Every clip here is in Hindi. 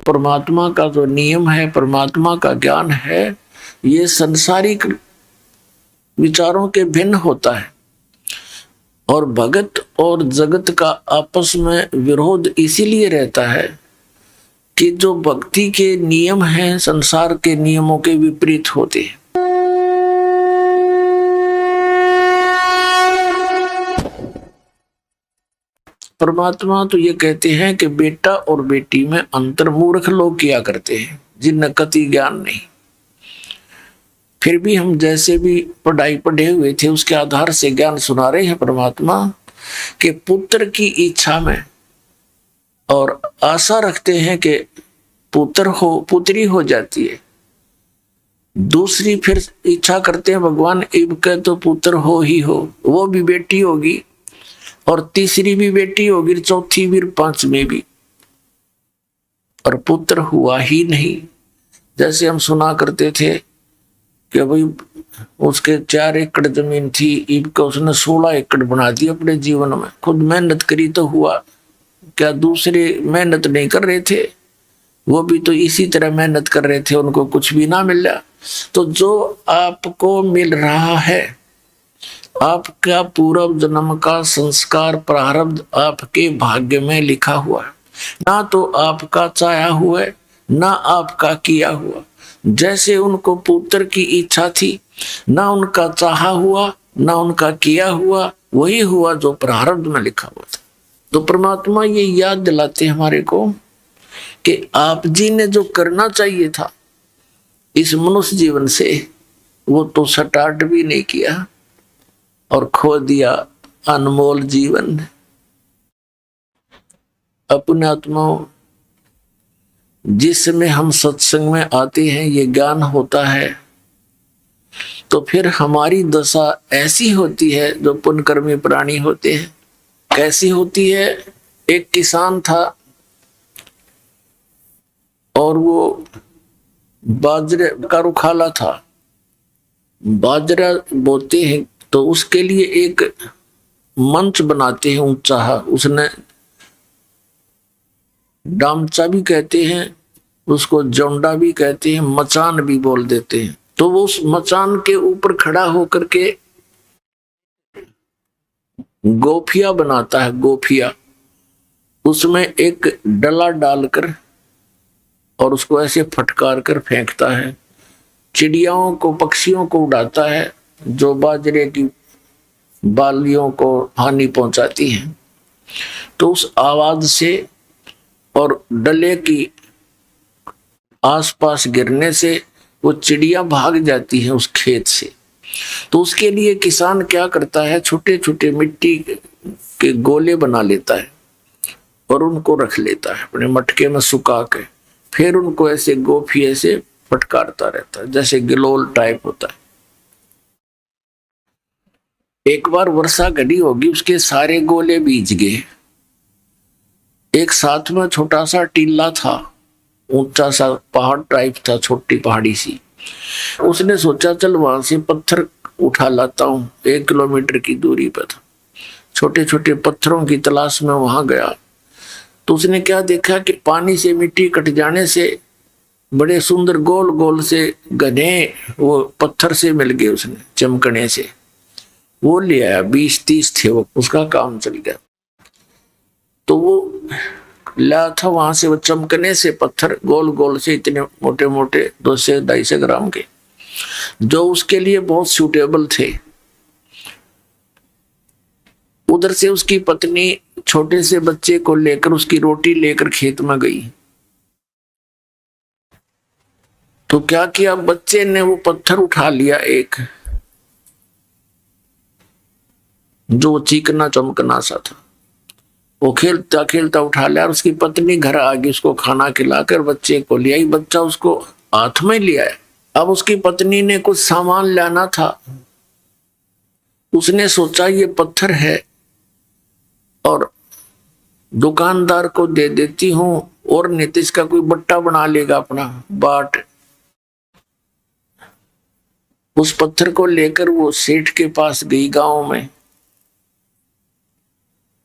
परमात्मा का जो नियम है, परमात्मा का ज्ञान है, ये संसारिक विचारों के भिन्न होता है। और भगत और जगत का आपस में विरोध इसीलिए रहता है कि जो भक्ति के नियम हैं संसार के नियमों के विपरीत होते हैं। परमात्मा तो ये कहते हैं कि बेटा और बेटी में अंतर मूर्ख लोग किया करते हैं जिन्हें कति ज्ञान नहीं। फिर भी हम जैसे भी पढ़ाई पढ़े हुए थे उसके आधार से ज्ञान सुना रहे हैं परमात्मा कि पुत्र की इच्छा में और आशा रखते हैं कि पुत्र हो, पुत्री हो जाती है। दूसरी फिर इच्छा करते हैं भगवान इब के तो पुत्र हो ही हो, वो भी बेटी होगी, और तीसरी भी बेटी होगी, चौथी भी, पांचवी भी, और पुत्र हुआ ही नहीं। जैसे हम सुना करते थे कि भाई उसके 4 एकड़ जमीन थी, इब का उसने 16 एकड़ बना दी अपने जीवन में। खुद मेहनत करी तो हुआ, क्या दूसरे मेहनत नहीं कर रहे थे? वो भी तो इसी तरह मेहनत कर रहे थे, उनको कुछ भी ना मिला। तो जो आपको मिल रहा है, आपका पूर्व जन्म का संस्कार प्रारब्ध आपके भाग्य में लिखा हुआ है, ना तो आपका चाहा हुआ है ना आपका किया हुआ। जैसे उनको पुत्र की इच्छा थी, ना उनका चाहा हुआ ना उनका किया हुआ, वही हुआ जो प्रारब्ध में लिखा हुआ था। तो परमात्मा ये याद दिलाते हमारे को कि आप जी ने जो करना चाहिए था इस मनुष्य जीवन से, वो तो स्टार्ट भी नहीं किया और खो दिया अनमोल जीवन। अपने आत्माओं, जिस समय हम सत्संग में आते हैं, ये ज्ञान होता है, तो फिर हमारी दशा ऐसी होती है जो पुण्यकर्मी प्राणी होते हैं। कैसी होती है? एक किसान था और वो बाजरे का रुखाला था, बाजरा बोते हैं तो उसके लिए एक मंच बनाते हैं ऊंचा। उसने डामचा भी कहते हैं उसको, जोंडा भी कहते हैं, मचान भी बोल देते हैं। तो वो उस मचान के ऊपर खड़ा होकर के गोफिया बनाता है। गोफिया, उसमें एक डला डालकर और उसको ऐसे फटकार कर फेंकता है। चिड़ियाओं को, पक्षियों को उड़ाता है जो बाजरे की बालियों को हानि पहुंचाती हैं। तो उस आवाज से और डले की आसपास गिरने से वो चिड़िया भाग जाती है उस खेत से। तो उसके लिए किसान क्या करता है, छोटे छोटे मिट्टी के गोले बना लेता है और उनको रख लेता है अपने मटके में सुखा के। फिर उनको ऐसे गोफिये से फटकारता रहता है, जैसे गिलोल टाइप होता है। एक बार वर्षा घड़ी होगी, उसके सारे गोले भीज गए। एक साथ में छोटा सा टीला था, ऊंचा सा पहाड़ टाइप था, छोटी पहाड़ी सी। उसने सोचा चल वहां से पत्थर उठा लाता हूं। 1 किलोमीटर की दूरी पर था। छोटे छोटे पत्थरों की तलाश में वहां गया तो उसने क्या देखा कि पानी से मिट्टी कट जाने से बड़े सुंदर गोल गोल से घने वो पत्थर से मिल गए। उसने चमकने से वो ले आया, 20-30 थे वो, उसका काम चल गया। तो वो ला था वहां से, वो चमकने से पत्थर गोल गोल से इतने मोटे मोटे 200-250 ग्राम के, जो उसके लिए बहुत सूटेबल थे। उधर से उसकी पत्नी छोटे से बच्चे को लेकर, उसकी रोटी लेकर खेत में गई। तो क्या किया, बच्चे ने वो पत्थर उठा लिया एक, जो चिकना चमकना सा था। वो खेलता खेलता उठा लिया और उसकी पत्नी घर आ गई, उसको खाना खिलाकर बच्चे को ले आई। बच्चा उसको हाथ में लिया है। अब उसकी पत्नी ने कुछ सामान लाना था। उसने सोचा ये पत्थर है और दुकानदार को दे देती हूं, और नहीं तो इसका कोई बट्टा बना लेगा अपना बाट। उस पत्थर को लेकर वो सेठ के पास गई गांव में।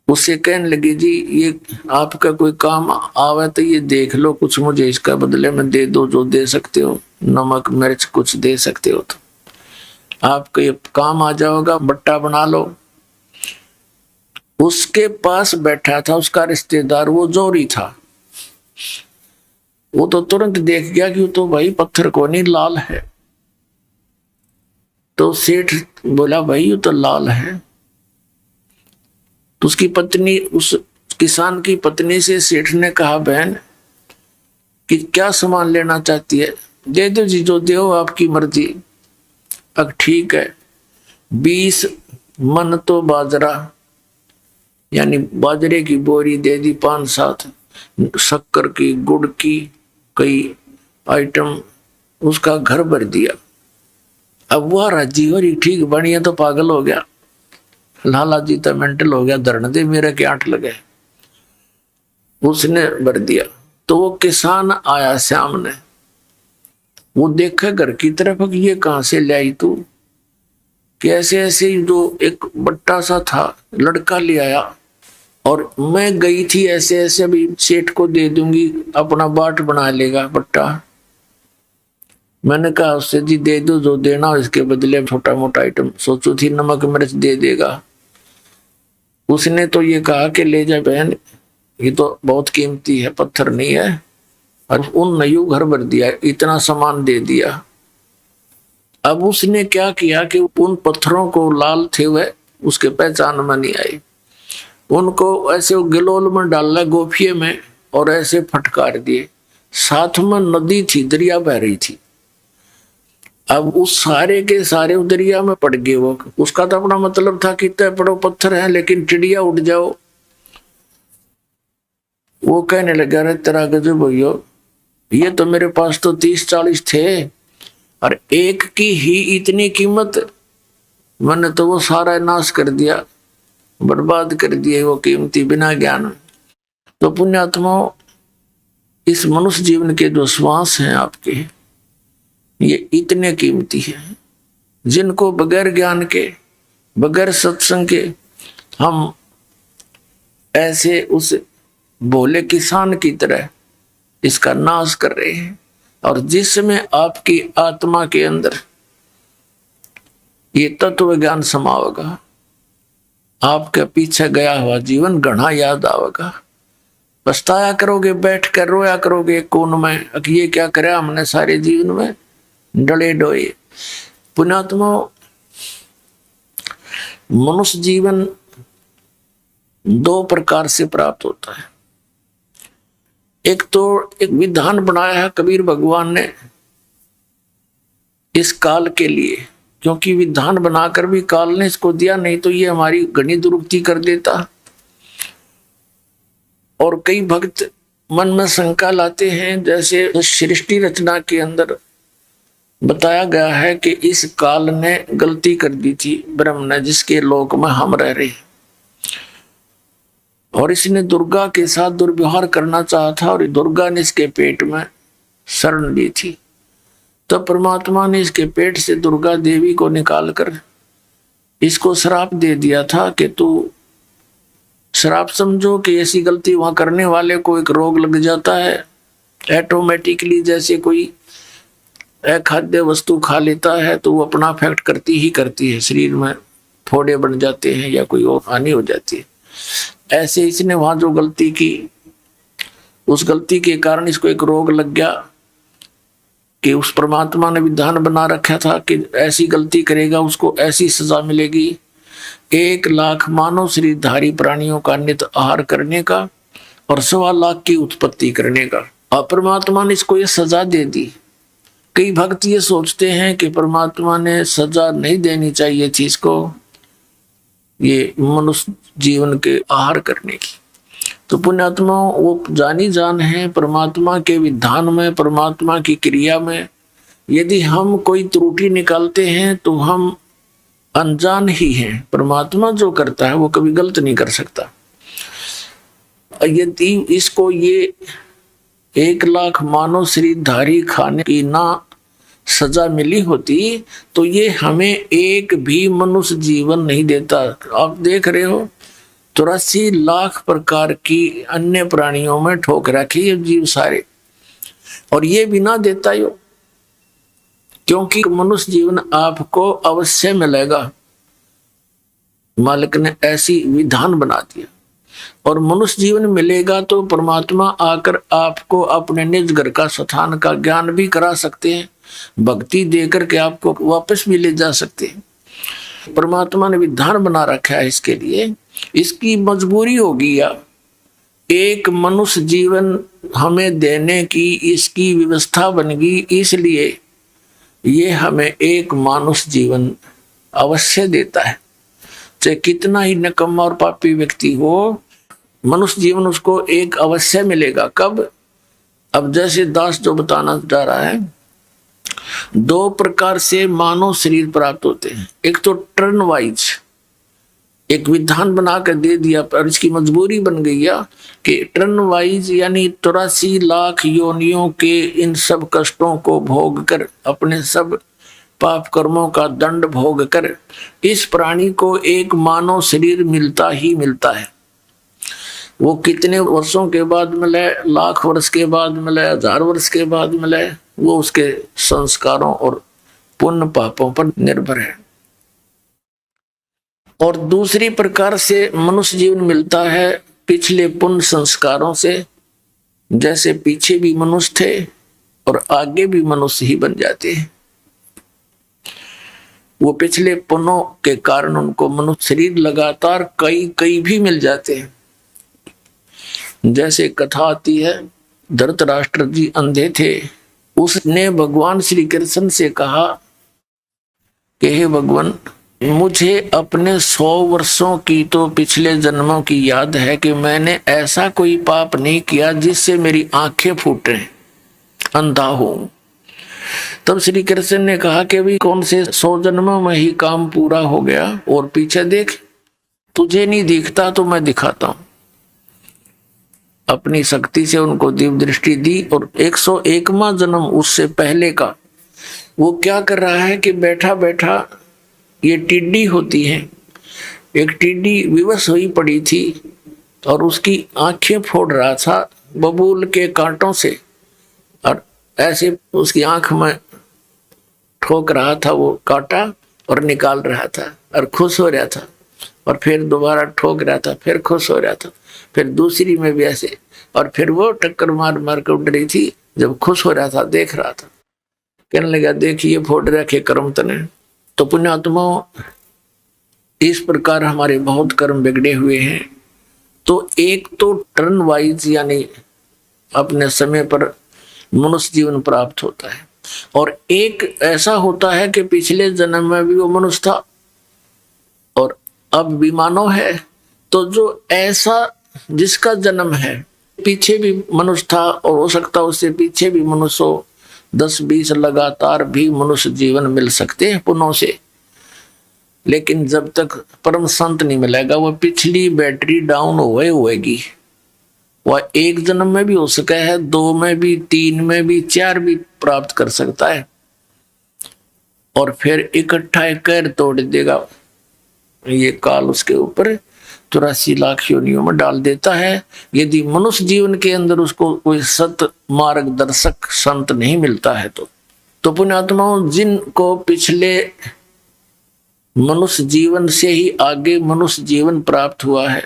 उससे कहने लगी जी ये आपका कोई काम आवे तो ये देख लो, कुछ मुझे इसका बदले में दे दो, जो दे सकते हो, नमक मिर्च कुछ दे सकते हो तो आपको ये काम आ जाएगा, बट्टा बना लो। उसके पास बैठा था उसका रिश्तेदार, वो जोरी था। वो तो तुरंत देख गया कि वो तो भाई पत्थर को नहीं लाल है। तो सेठ बोला भाई ये तो लाल है। तो उसकी पत्नी, उस किसान की पत्नी से सेठ ने कहा बहन कि क्या सामान लेना चाहती है, दे दो जी, जो दो आपकी मर्जी। अब ठीक है, 20 मन तो बाजरा यानी बाजरे की बोरी दे दी, 5-7 शक्कर की, गुड़ की, कई आइटम, उसका घर भर दिया। अब वह राजी हो रही, ठीक बढ़िया, तो पागल हो गया, लाला जी तो मेंटल हो गया, धरने दे मेरे के 8 लगे। उसने भर दिया। तो वो किसान आया सामने, वो देखा घर की तरफ कि ये कहां से लाई तू, कि ऐसे ऐसे जो एक बट्टा सा था लड़का ले आया, और मैं गई थी ऐसे ऐसे, अभी सेठ को दे दूंगी, अपना बाट बना लेगा बट्टा। मैंने कहा उससे जी दे दो जो देना, इसके बदले छोटा मोटा आइटम सोचो थी, नमक मिर्च दे देगा। उसने तो ये कहा कि ले जा बहन, ये तो बहुत कीमती है, पत्थर नहीं है। और उन नयू घर भर दिया, इतना सामान दे दिया। अब उसने क्या किया कि उन पत्थरों को लाल थे वह उसके पहचान में नहीं आई, उनको ऐसे गिलोल में डाला गोफिये में और ऐसे फटकार दिए। साथ में नदी थी, दरिया बह रही थी। अब उस सारे के सारे दरिया में पड़ गए वो। उसका तो अपना मतलब था कि तय पड़ो पत्थर है लेकिन चिड़िया उड़ जाओ। वो कहने लगा अरे तेरा गजब भैया, ये तो मेरे पास तो 30-40 थे और एक की ही इतनी कीमत, मैंने तो वो सारा नाश कर दिया, बर्बाद कर दिए वो कीमती बिना ज्ञान। तो पुण्यात्माओं, इस मनुष्य जीवन के जो श्वास हैं आपके, ये इतने कीमती हैं जिनको बगैर ज्ञान के, बगैर सत्संग के हम ऐसे उस भोले किसान की तरह इसका नाश कर रहे हैं। और जिसमें आपकी आत्मा के अंदर ये तत्व ज्ञान समावेगा, आपके पीछे गया हुआ जीवन घना याद आवेगा। पछताया करोगे, बैठ कर रोया करोगे कोन में, ये क्या करे हमने सारे जीवन में डले डोए। पुण्यात्मा, मनुष्य जीवन 2 प्रकार से प्राप्त होता है। एक तो एक विधान बनाया है कबीर भगवान ने इस काल के लिए, क्योंकि विधान बनाकर भी काल ने इसको दिया, नहीं तो ये हमारी घनी दुरुक्ति कर देता। और कई भक्त मन में शंका लाते हैं, जैसे सृष्टि रचना के अंदर बताया गया है कि इस काल ने गलती कर दी थी ब्रह्म ने, जिसके लोक में हम रह रहे, और इसने दुर्गा के साथ दुर्व्यवहार करना चाहा था और दुर्गा ने इसके पेट में शरण ली थी। तो परमात्मा ने इसके पेट से दुर्गा देवी को निकालकर इसको श्राप दे दिया था कि तू, श्राप समझो कि ऐसी गलती वहां करने वाले को एक रोग लग जाता है ऑटोमेटिकली, जैसे कोई अखाद्य वस्तु खा लेता है तो वो अपना इफेक्ट करती ही करती है, शरीर में फोड़े बन जाते हैं या कोई और हानि हो जाती है। ऐसे इसने वहां जो गलती की, उस गलती के कारण इसको एक रोग लग गया कि उस परमात्मा ने विधान बना रखा था कि ऐसी गलती करेगा उसको ऐसी सजा मिलेगी, 1 लाख मानव शरीरधारी प्राणियों का नित आहार करने का और 1.25 लाख की उत्पत्ति करने का। और परमात्मा ने इसको ये सजा दे दी। कई भक्त ये सोचते हैं कि परमात्मा ने सजा नहीं देनी चाहिए थी इसको, ये मनुष्य जीवन के आहार करने की। तो पुण्यात्मा, वो जानी जान है परमात्मा के विधान में, परमात्मा की क्रिया में यदि हम कोई त्रुटि निकालते हैं तो हम अनजान ही हैं। परमात्मा जो करता है वो कभी गलत नहीं कर सकता। यदि इसको ये 1 लाख मानव शरीरधारी खाने की ना सजा मिली होती तो ये हमें एक भी मनुष्य जीवन नहीं देता। आप देख रहे हो 84 लाख प्रकार की अन्य प्राणियों में ठोक रखी है जीव सारे, और ये भी ना देता यो, क्योंकि मनुष्य जीवन आपको अवश्य मिलेगा। मालिक ने ऐसी विधान बना दिया, और मनुष्य जीवन मिलेगा तो परमात्मा आकर आपको अपने निज घर का स्थान का ज्ञान भी करा सकते हैं, भक्ति देकर के आपको वापस भी ले जा सकते हैं। परमात्मा ने विधान बना रखा है इसके लिए, इसकी मजबूरी होगी या एक मनुष्य जीवन हमें देने की इसकी व्यवस्था बन गई, इसलिए ये हमें एक मानुष जीवन अवश्य देता है। चाहे कितना ही निकम्मा और पापी व्यक्ति हो, मनुष्य जीवन उसको एक अवश्य मिलेगा। कब? अब जैसे दास जो बताना जा रहा है, 2 प्रकार से मानव शरीर प्राप्त होते हैं। एक तो टर्न वाइज, एक विधान बनाकर दे दिया, पर इसकी मजबूरी बन गई है कि टर्न वाइज यानी 84 लाख योनियों के इन सब कष्टों को भोग कर, अपने सब पाप कर्मों का दंड भोग कर इस प्राणी को एक मानव शरीर मिलता ही मिलता है। वो कितने वर्षों के बाद मिले, लाख वर्ष के बाद मिले, 1000 वर्ष के बाद मिले, वो उसके संस्कारों और पुण्य पापों पर निर्भर है। और दूसरी प्रकार से मनुष्य जीवन मिलता है पिछले पुण्य संस्कारों से, जैसे पीछे भी मनुष्य थे और आगे भी मनुष्य ही बन जाते हैं। वो पिछले पुण्यों के कारण उनको मनुष्य शरीर लगातार कई भी मिल जाते हैं। जैसे कथा आती है, धृतराष्ट्र जी अंधे थे, उसने भगवान श्री कृष्ण से कहा कि हे भगवान, मुझे अपने 100 वर्षों की तो पिछले जन्मों की याद है कि मैंने ऐसा कोई पाप नहीं किया जिससे मेरी आंखें फूटे, अंधा हूं। तब श्री कृष्ण ने कहा कि अभी कौन से 100 जन्मों में ही काम पूरा हो गया, और पीछे देख, तुझे नहीं दिखता तो मैं दिखाता हूं। अपनी शक्ति से उनको दिव्य दृष्टि दी, और 101वां जन्म उससे पहले का वो क्या कर रहा है कि बैठा बैठा, ये टिड्डी होती है, एक टिड्डी विवश हुई पड़ी थी और उसकी आंखें फोड़ रहा था बबूल के कांटों से, और ऐसे उसकी आंख में ठोक रहा था वो कांटा और निकाल रहा था और खुश हो रहा था, और फिर दोबारा ठोक रहा था, फिर खुश हो रहा था, फिर दूसरी में भी ऐसे, और फिर वो टक्कर मार मार कर उड़ रही थी। जब खुश हो रहा था, देख रहा था, कहने लगा, देखिए फोड़ रखे कर्म तने। तो पुण्यात्माओं, इस प्रकार हमारे बहुत कर्म बिगड़े हुए हैं। तो एक तो टर्न वाइज यानी अपने समय पर मनुष्य जीवन प्राप्त होता है, और एक ऐसा होता है कि पिछले जन्म में भी वो मनुष्य था और अब भी मानव है। तो जो ऐसा जिसका जन्म है, पीछे भी मनुष्य था और हो सकता उससे पीछे भी मनुष्य हो, 10-20 लगातार भी मनुष्य जीवन मिल सकते हैं पुनः से। लेकिन जब तक परम संत नहीं मिलेगा, वह पिछली बैटरी डाउन होएगी। वह एक जन्म में भी हो सका है, 2 में भी, 3 में भी, 4 भी प्राप्त कर सकता है, और फिर इकट्ठा एक कैर तोड़ देगा। ये काल उसके ऊपर 84 लाख योनियों में डाल देता है, यदि मनुष्य जीवन के अंदर उसको कोई सत मार्गदर्शक संत नहीं मिलता है। तो पुण्यात्माओं, जिनको पिछले मनुष्य जीवन से ही आगे मनुष्य जीवन प्राप्त हुआ है,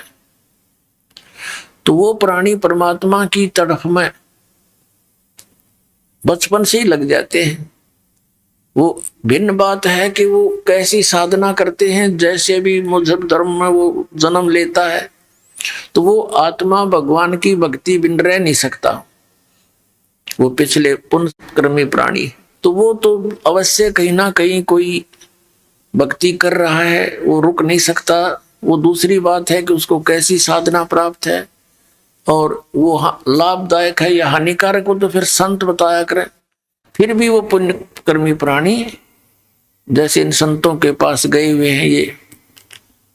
तो वो प्राणी परमात्मा की तरफ में बचपन से ही लग जाते हैं। वो भिन्न बात है कि वो कैसी साधना करते हैं। जैसे भी मजहब धर्म में वो जन्म लेता है, तो वो आत्मा भगवान की भक्ति बिन रह नहीं सकता। वो पिछले पुण्यकर्मी प्राणी, तो वो तो अवश्य कहीं ना कहीं कोई भक्ति कर रहा है, वो रुक नहीं सकता। वो दूसरी बात है कि उसको कैसी साधना प्राप्त है और वो लाभदायक है या हानिकारक, हो तो फिर संत बताया करें। फिर भी वो पुण्यकर्मी प्राणी जैसे इन संतों के पास गए हुए हैं,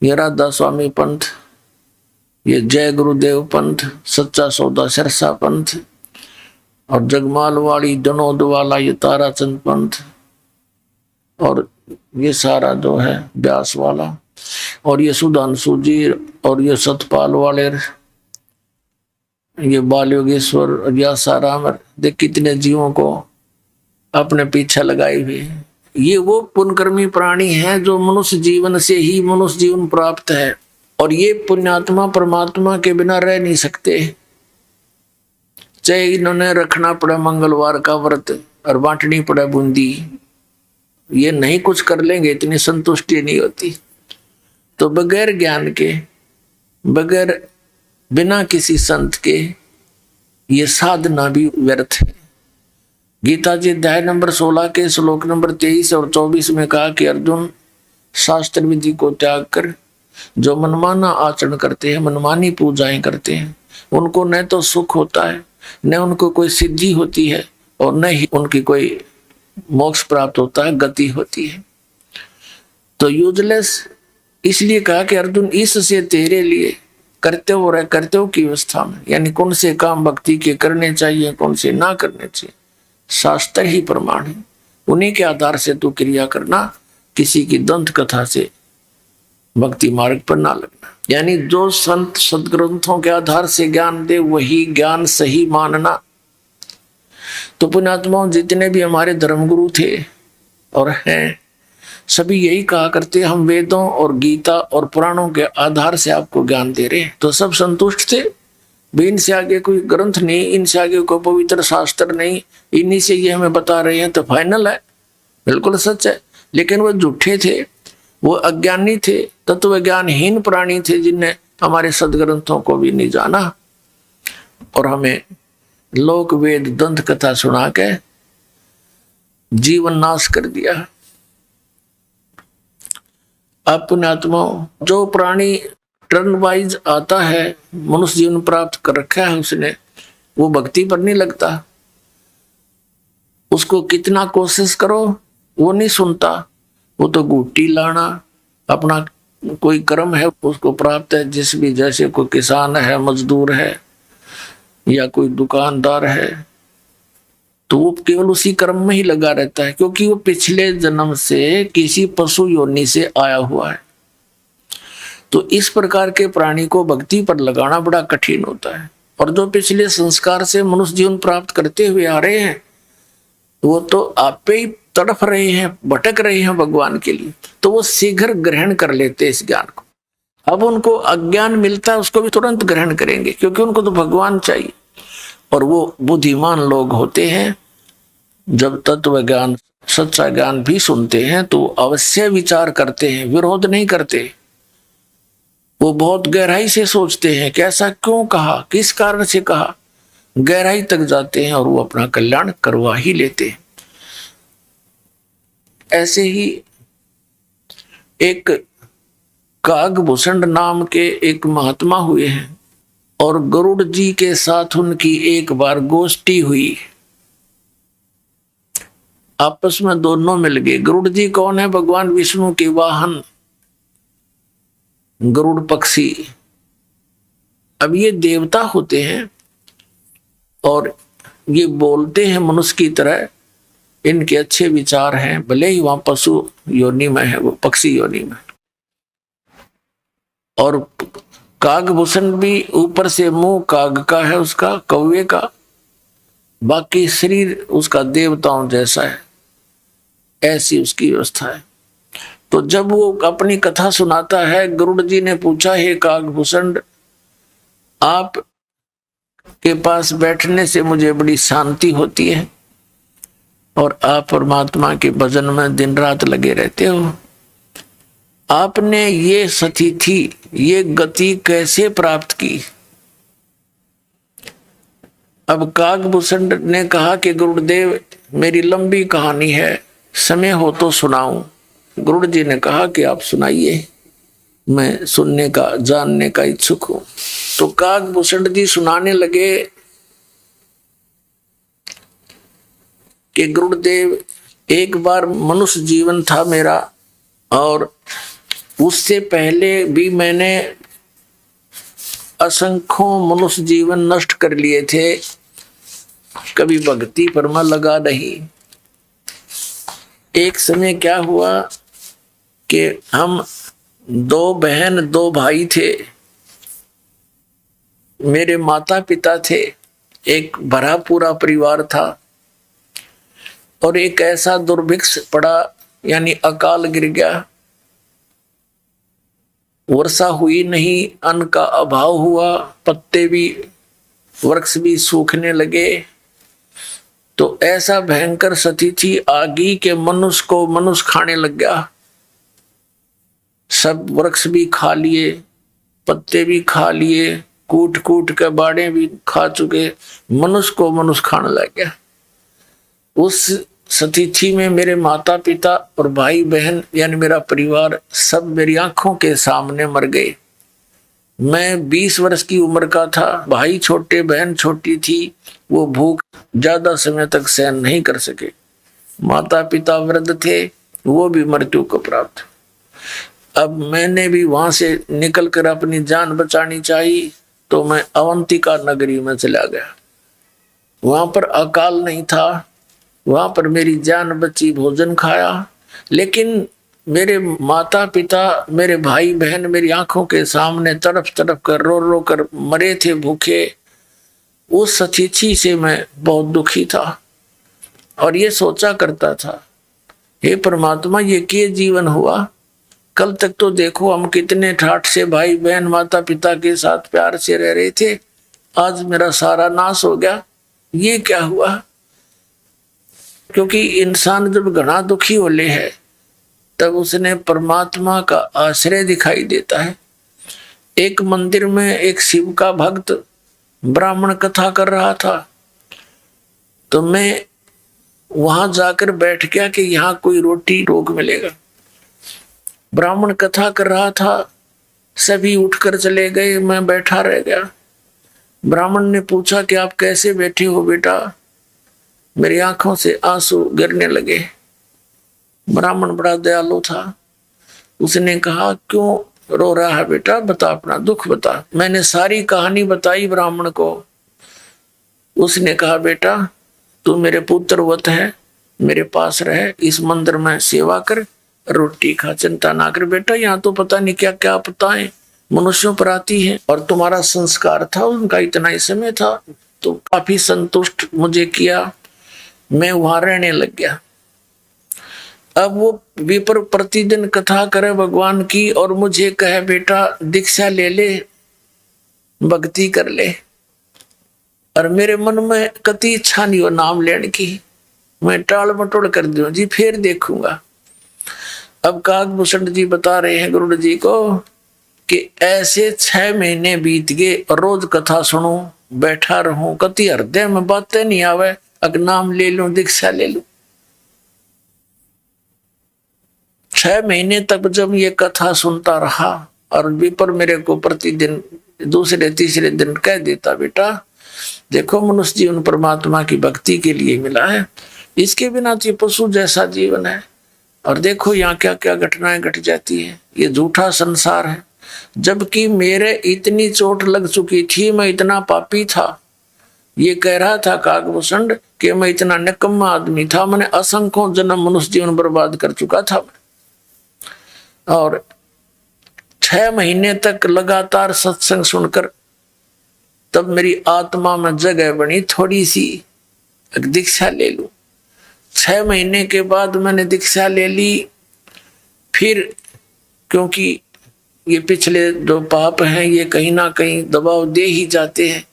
ये राधा स्वामी पंथ, ये जय गुरुदेव पंथ, सच्चा सौदा सिरसा पंथ, और जगमाल वाली जनोद वाला ये ताराचंद पंथ, और ये सारा जो है व्यास वाला, और ये सुधांशु जी और ये सतपाल वाले, ये बाल योगेश्वर और या साराम, देख कितने जीवों को अपने पीछे लगाए हुए। ये वो पुण्यकर्मी प्राणी हैं जो मनुष्य जीवन से ही मनुष्य जीवन प्राप्त है, और ये पुण्यात्मा परमात्मा के बिना रह नहीं सकते। चाहे इन्होंने रखना पड़ा मंगलवार का व्रत और बांटनी पड़ा बूंदी, ये नहीं कुछ कर लेंगे, इतनी संतुष्टि नहीं होती। तो बगैर ज्ञान के, बगैर बिना किसी संत के ये साधना भी व्यर्थ है। गीता जी अध्याय नंबर 16 के श्लोक नंबर 23 और 24 में कहा कि अर्जुन, शास्त्र विधि को त्याग कर जो मनमाना आचरण करते हैं, मनमानी पूजाएं करते हैं, उनको न तो सुख होता है, न उनको कोई सिद्धि होती है, और न ही उनकी कोई मोक्ष प्राप्त होता है, गति होती है। तो यूजलेस इसलिए कहा कि अर्जुन, इससे तेरे लिए कर्तव्य और अकर्तव्य की व्यवस्था में, यानी कौन से काम भक्ति के करने चाहिए, कौन से ना करने चाहिए, शास्त्र ही प्रमाण है। उन्हीं के आधार से तू क्रिया करना, किसी की दंत कथा से भक्ति मार्ग पर ना लगना। यानी जो संत सदग्रंथों के आधार से ज्ञान दे वही ज्ञान सही मानना। तो पुण्यात्माओं, जितने भी हमारे धर्मगुरु थे और हैं, सभी यही कहा करते, हम वेदों और गीता और पुराणों के आधार से आपको ज्ञान दे रहे हैं। तो सब संतुष्ट थे, भी इनसे आगे कोई ग्रंथ नहीं, इनसे आगे कोई पवित्र शास्त्र नहीं, इन्हीं से ये हमें बता रहे हैं तो फाइनल है, बिल्कुल सच है। लेकिन वो झूठे थे, वो अज्ञानी थे, तत्वज्ञानहीन प्राणी थे, जिनने हमारे सदग्रंथों को भी नहीं जाना और हमें लोक वेद दंत कथा सुना के जीवन नाश कर दिया। अब पुण्यात्माओं, जो प्राणी टर्न वाइज आता है, मनुष्य जीवन प्राप्त कर रखा है उसने, वो भक्ति पर नहीं लगता। उसको कितना कोशिश करो वो नहीं सुनता, वो तो गुट्टी लाना, अपना कोई कर्म है उसको प्राप्त है, जिस भी, जैसे कोई किसान है, मजदूर है या कोई दुकानदार है, तो वो केवल उसी कर्म में ही लगा रहता है, क्योंकि वो पिछले जन्म से किसी पशु योनि से आया हुआ है। तो इस प्रकार के प्राणी को भक्ति पर लगाना बड़ा कठिन होता है। और जो पिछले संस्कार से मनुष्य जीवन प्राप्त करते हुए आ रहे हैं, वो तो आप पे ही तड़फ रहे हैं, भटक रहे हैं भगवान के लिए, तो वो शीघ्र ग्रहण कर लेते हैं इस ज्ञान को। अब उनको अज्ञान मिलता है, उसको भी तुरंत ग्रहण करेंगे, क्योंकि उनको तो भगवान चाहिए। और वो बुद्धिमान लोग होते हैं, जब तत्व ज्ञान, सच्चा ज्ञान भी सुनते हैं तो अवश्य विचार करते हैं, विरोध नहीं करते। वो बहुत गहराई से सोचते हैं कि ऐसा क्यों कहा, किस कारण से कहा, गहराई तक जाते हैं और वो अपना कल्याण करवा ही लेते हैं। ऐसे ही एक कागभूषण नाम के एक महात्मा हुए हैं, और गरुड़ जी के साथ उनकी एक बार गोष्ठी हुई। आपस में दोनों मिल गए। गरुड़ जी कौन है? भगवान विष्णु के वाहन गरुड़ पक्षी। अब ये देवता होते हैं और ये बोलते हैं मनुष्य की तरह, इनके अच्छे विचार हैं, भले ही वहां पशु योनि में है, वो पक्षी योनि में। और कागभूषण भी ऊपर से मुंह काग का है, उसका कौवे का, बाकी शरीर उसका देवताओं जैसा है, ऐसी उसकी व्यवस्था है। तो जब वो अपनी कथा सुनाता है, गरुड़ जी ने पूछा, हे कागभूषण, आप के पास बैठने से मुझे बड़ी शांति होती है और आप परमात्मा के भजन में दिन रात लगे रहते हो। आपने ये स्थिति, ये गति कैसे प्राप्त की? अब कागभूषण ने कहा कि गुरुदेव, मेरी लंबी कहानी है, समय हो तो सुनाऊं। गुरु जी ने कहा कि आप सुनाइए, मैं सुनने का, जानने का इच्छुक हूं। तो कागभूषण जी सुनाने लगे कि गुरुदेव, एक बार मनुष्य जीवन था मेरा, और उससे पहले भी मैंने असंख्यों मनुष्य जीवन नष्ट कर लिए थे, कभी भक्ति पर मन लगा नहीं। एक समय क्या हुआ कि हम दो बहन दो भाई थे, मेरे माता पिता थे, एक भरा पूरा परिवार था। और एक ऐसा दुर्भिक्ष पड़ा, यानी अकाल गिर गया, वर्षा हुई नहीं, अन्न का अभाव हुआ, पत्ते भी वृक्ष भी सूखने लगे। तो ऐसा भयंकर स्थिति आ गई कि मनुष्य को मनुष्य खाने लग गया। सब वृक्ष भी खा लिए, पत्ते भी खा लिए, कूट कूट के बाड़े भी खा चुके, मनुष्य को मनुष्य खाने लग गया। उस स्थिति में मेरे माता पिता और भाई बहन यानी मेरा परिवार सब मेरी आंखों के सामने मर गए। मैं 20 वर्ष की उम्र का था, भाई छोटे बहन छोटी थी, वो भूख ज्यादा समय तक सहन नहीं कर सके। माता पिता वृद्ध थे, वो भी मृत्यु को प्राप्त। अब मैंने भी वहां से निकलकर अपनी जान बचानी चाहिए, तो मैं अवंतिका नगरी में चला गया। वहां पर अकाल नहीं था, वहां पर मेरी जान बची, भोजन खाया। लेकिन मेरे माता पिता मेरे भाई बहन मेरी आंखों के सामने तड़प तड़प कर रो रो कर मरे थे भूखे। उस स्थिति से मैं बहुत दुखी था और ये सोचा करता था, हे परमात्मा ये क्या जीवन हुआ। कल तक तो देखो हम कितने ठाठ से भाई बहन माता पिता के साथ प्यार से रह रहे थे, आज मेरा सारा नाश हो गया, ये क्या हुआ। क्योंकि इंसान जब घना दुखी होले है तब उसने परमात्मा का आश्रय दिखाई देता है। एक मंदिर में एक शिव का भक्त ब्राह्मण कथा कर रहा था, तो मैं वहां जाकर बैठ गया कि यहाँ कोई रोटी टोक मिलेगा। ब्राह्मण कथा कर रहा था, सभी उठकर चले गए, मैं बैठा रह गया। ब्राह्मण ने पूछा कि आप कैसे बैठे हो बेटा। मेरी आंखों से आंसू गिरने लगे। ब्राह्मण बड़ा दयालु था, उसने कहा क्यों रो रहा है बेटा, बता अपना दुख बता। मैंने सारी कहानी बताई ब्राह्मण को। उसने कहा बेटा तू मेरे पुत्रवत है, मेरे पास रहे, इस मंदिर में सेवा कर, रोटी खा, चिंता ना कर बेटा। यहाँ तो पता नहीं क्या क्या आपदाएं मनुष्यों पर आती है, और तुम्हारा संस्कार था, उनका इतना ही समय था, तो काफी संतुष्ट मुझे किया, मैं वहां रहने लग गया। अब वो विपर प्रतिदिन कथा करे भगवान की और मुझे कहे बेटा दीक्षा ले ले, भक्ति कर ले। और मेरे मन में कति इच्छा नहीं हो नाम लेने की, मैं टाल मटोल कर दूं जी फिर देखूंगा। अब काकभूषण जी बता रहे हैं गुरु जी को कि ऐसे 6 महीने बीत गए, रोज कथा सुनूं, बैठा रहूं, कति हृदय में बातें नहीं आवे, अगर नाम ले लूं, दीक्षा ले लूं। 6 महीने तक जब ये कथा सुनता रहा और विपर मेरे को प्रतिदिन दूसरे तीसरे दिन कह देता बेटा देखो मनुष्य जीवन परमात्मा की भक्ति के लिए मिला है, इसके बिना तो पशु जैसा जीवन है, और देखो यहाँ क्या क्या घटनाएं घट जाती है, ये झूठा संसार है। जबकि मेरे इतनी चोट लग चुकी थी, मैं इतना पापी था। ये कह रहा था काकभूषण कि मैं इतना निकम्मा आदमी था, मैंने असंख्यों जन्म मनुष्य जीवन बर्बाद कर चुका था। और 6 महीने तक लगातार सत्संग सुनकर तब मेरी आत्मा में जगह बनी, थोड़ी सी दीक्षा ले लूं। 6 महीने के बाद मैंने दीक्षा ले ली। फिर क्योंकि ये पिछले जो पाप हैं ये कहीं ना कहीं दबाव दे ही जाते हैं।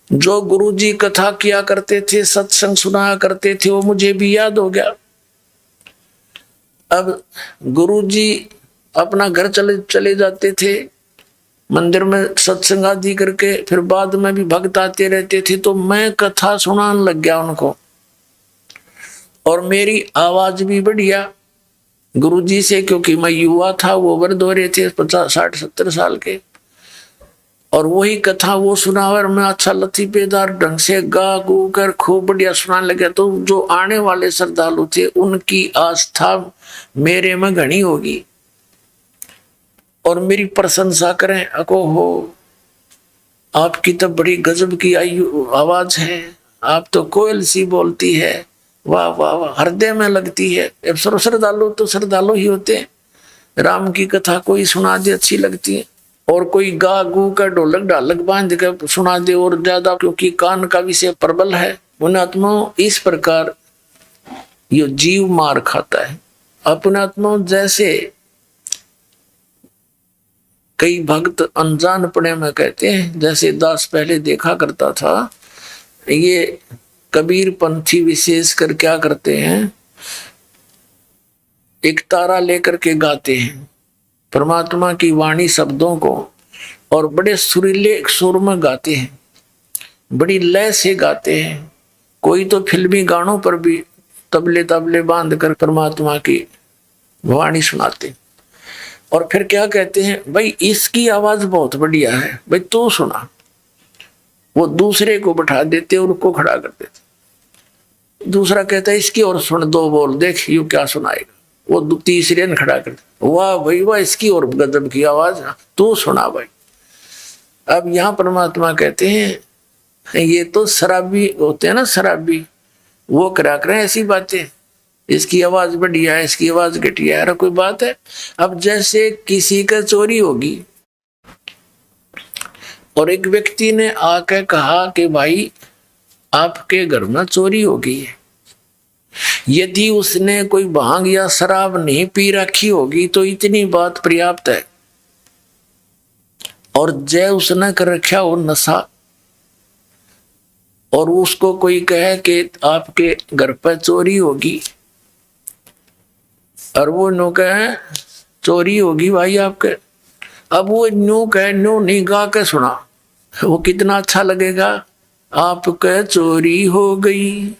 जो गुरुजी कथा किया करते थे, सत्संग सुनाया करते थे, वो मुझे भी याद हो गया। अब गुरुजी अपना घर चले जाते थे, मंदिर में सत्संग आदि करके, फिर बाद में भी भक्त आते रहते थे, तो मैं कथा सुनाने लग गया उनको, और मेरी आवाज भी बढ़िया गुरुजी से, क्योंकि मैं युवा था, वो वृद्ध हो रहे थे 50, 60, 70 साल के, और वही कथा वो सुनावर मैं अच्छा लतीफेदार ढंग से गा गू कर खूब बढ़िया सुनाने लगे। तो जो आने वाले श्रद्धालु थे उनकी आस्था मेरे में घनी होगी और मेरी प्रशंसा करें, अको हो आपकी तो बड़ी गजब की आवाज है, आप तो कोयल सी बोलती है, वाह वाह वाह, हृदय में लगती है। अब श्रद्धालु तो श्रद्धालु ही होते हैं, राम की कथा कोई सुना दे अच्छी लगती है, और कोई गा गू का ढोलक ढालक बांध कर सुना दे और ज्यादा, क्योंकि कान का विषय प्रबल है। पुण्यात्मा इस प्रकार ये जीव मार खाता है। अपनात्मा जैसे कई भक्त अनजान पड़े में कहते हैं, जैसे दास पहले देखा करता था, ये कबीर पंथी विशेष कर क्या करते हैं, एक तारा लेकर के गाते हैं परमात्मा की वाणी शब्दों को, और बड़े सुरीले सुर में गाते हैं, बड़ी लय से गाते हैं। कोई तो फिल्मी गानों पर भी तबले तबले बांध कर परमात्मा की वाणी सुनाते, और फिर क्या कहते हैं, भाई इसकी आवाज बहुत बढ़िया है, भाई तू सुना। वो दूसरे को बैठा देते और उसको खड़ा कर देते। दूसरा कहता है इसकी और सुन, दो बोल देख यू क्या सुनाएगा। वो तीसरे ने खड़ा कर दिया, वाह भाई वाह, इसकी और गजब की आवाज, तू सुना भाई। अब यहाँ परमात्मा कहते हैं ये तो शराबी होते हैं ना, शराबी, वो करा करें ऐसी बातें, इसकी आवाज बढ़िया है, इसकी आवाज घटिया है, कोई बात है। अब जैसे किसी का चोरी होगी और एक व्यक्ति ने आकर कहा कि भाई आपके घर में चोरी हो गई है, यदि उसने कोई भांग या शराब नहीं पी रखी होगी तो इतनी बात पर्याप्त है, और जय उसने कर रखा हो नशा, और उसको कोई कहे कि आपके घर पर चोरी होगी, और वो नो कहे चोरी होगी भाई आपके, अब वो नो कहे नो नहीं गा के सुना, वो कितना अच्छा लगेगा, आपके चोरी हो गई।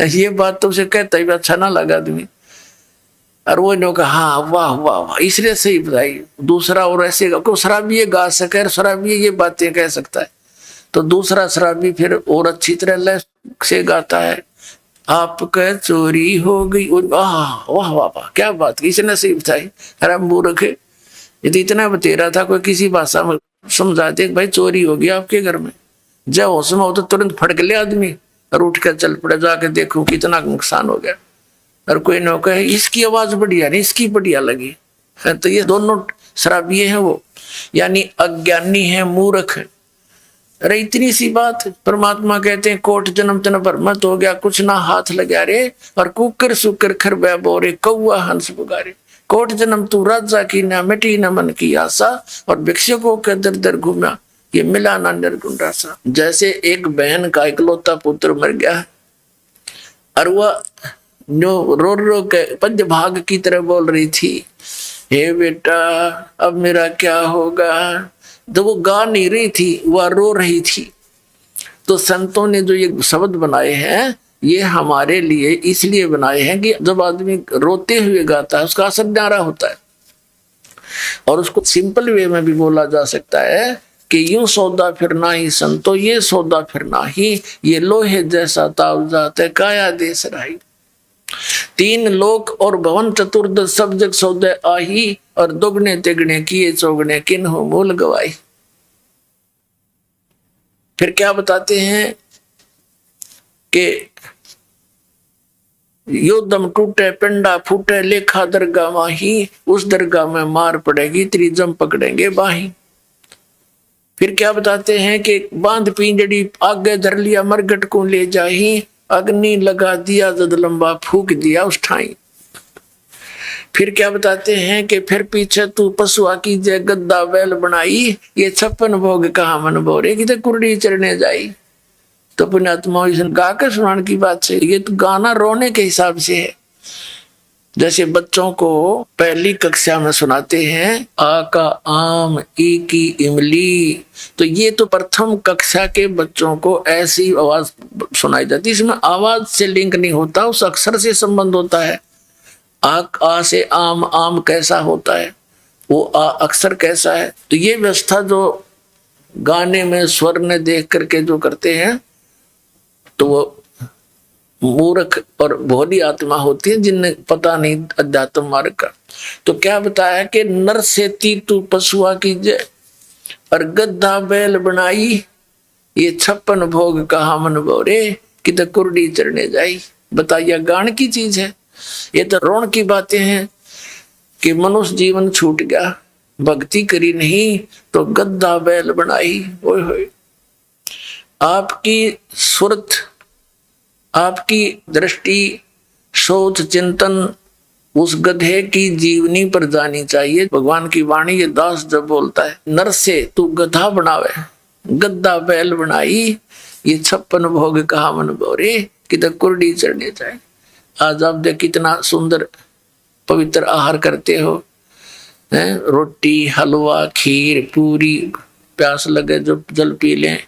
ये बात तो उसे कहता ही अच्छा ना लगा आदमी, और वो नो कहा हाँ वाह वाह वाह, इसलिए सही बताई। दूसरा और ऐसे को शराबी ये गा सके, शराबी ये बातें कह सकता है, तो दूसरा शराबी फिर और अच्छी तरह लय से गाता है, आपके चोरी हो गई, वाह वाह वाह वाह क्या बात, इसने सही बताई। अरे मूर्ख, यदि इतना बतेरा था, कोई किसी भाषा में समझाते भाई चोरी होगी आपके घर में, जब होश में हो तो तुरंत फटक ले आदमी और उठ कर चल पड़े, जाके देखो कितना नुकसान हो गया। और कोई न कहे इसकी आवाज बढ़िया नहीं, इसकी बढ़िया लगी है, तो ये दोनों शराबी हैं वो, यानी अज्ञानी है, मूर्ख है। अरे इतनी सी बात, परमात्मा कहते हैं कोट जन्म तन पर मत हो गया, कुछ ना हाथ लगा रे, और कुकर सुकर खर बोरे कौआ हंस पुकारे। कोट जन्म तू राजा की ना मिटी न मन की आशा, और भिक्षुकों के दर दर घूमा, ये मिला ना निर्गुण रासा। जैसे एक बहन का इकलौता पुत्र मर गया, और वह रो रो के पंच भाग की तरह बोल रही थी, हे बेटा अब मेरा क्या होगा। तो वो गा नहीं रही थी, वह रो रही थी। तो संतों ने जो ये शब्द बनाए हैं, ये हमारे लिए इसलिए बनाए हैं कि जब आदमी रोते हुए गाता है उसका असर न्यारा होता है, और उसको सिंपल वे में भी बोला जा सकता है कि यूं सौदा फिरना ही संतो, ये सौदा फिरना ही, ये लोहे जैसा ताव जाते काया देश राही। तीन लोक और भवन चतुर्दश सब जग सौदे आही, और दोगुने तिगुने किए चौगुने किन्हों मूल गवाई। फिर क्या बताते हैं कि यो दम टूटे पिंडा फूटे लेखा दरगाह माही, उस दरगाह में मार पड़ेगी तेरी जम पकड़ेंगे बाही। फिर क्या बताते हैं कि बांध पिंजड़ी आगे धर लिया मरगट को ले जाही, अग्नि लगा दिया जद लंबा फूक दिया उस ठाई। फिर क्या बताते हैं कि फिर पीछे तू पशुआ की जय गद्दा बैल बनाई, ये 56 भोग कहा मन बोरे कि कुर्डी चढ़ने जाई। तो पुण्यात्मा गा कर सुनाने की बात से, ये तो गाना रोने के हिसाब से है। जैसे बच्चों को पहली कक्षा में सुनाते हैं आ का आम ई की इमली, तो ये तो प्रथम कक्षा के बच्चों को ऐसी आवाज सुनाई जाती है। इसमें आवाज से लिंक नहीं होता, उस अक्षर से संबंध होता है। आ से आम, आम कैसा होता है, वो आ अक्षर कैसा है। तो ये व्यवस्था जो गाने में स्वर ने देख करके जो करते हैं, तो वो मूर्ख और भोली आत्मा होती है जिन्हें पता नहीं अध्यात्म मार्ग का। तो क्या बताया कि नर से तू पशुआ की जय, और गद्दा बैल बनाई, ये 56 भोग कहा मन बोरे कि तो कुर्डी चढ़ने जाई। बताइए गान की चीज है, ये तो रोण की बातें हैं। कि मनुष्य जीवन छूट गया, भक्ति करी नहीं तो गद्दा बैल बनाई। ओए होए, आपकी सुरत, आपकी दृष्टि, सोच, चिंतन उस गधे की जीवनी पर जानी चाहिए। भगवान की वाणी ये दास जब बोलता है, नर से तू गधा बनावे, गद्दा बैल बनाई, ये 56 भोग कहा मन बोरे, किधर कुर्डी चढ़ने चाहिए। आज आप देख कितना सुंदर पवित्र आहार करते हो, हैं? रोटी, हलवा, खीर, पूरी, प्यास लगे जो जल पी लें,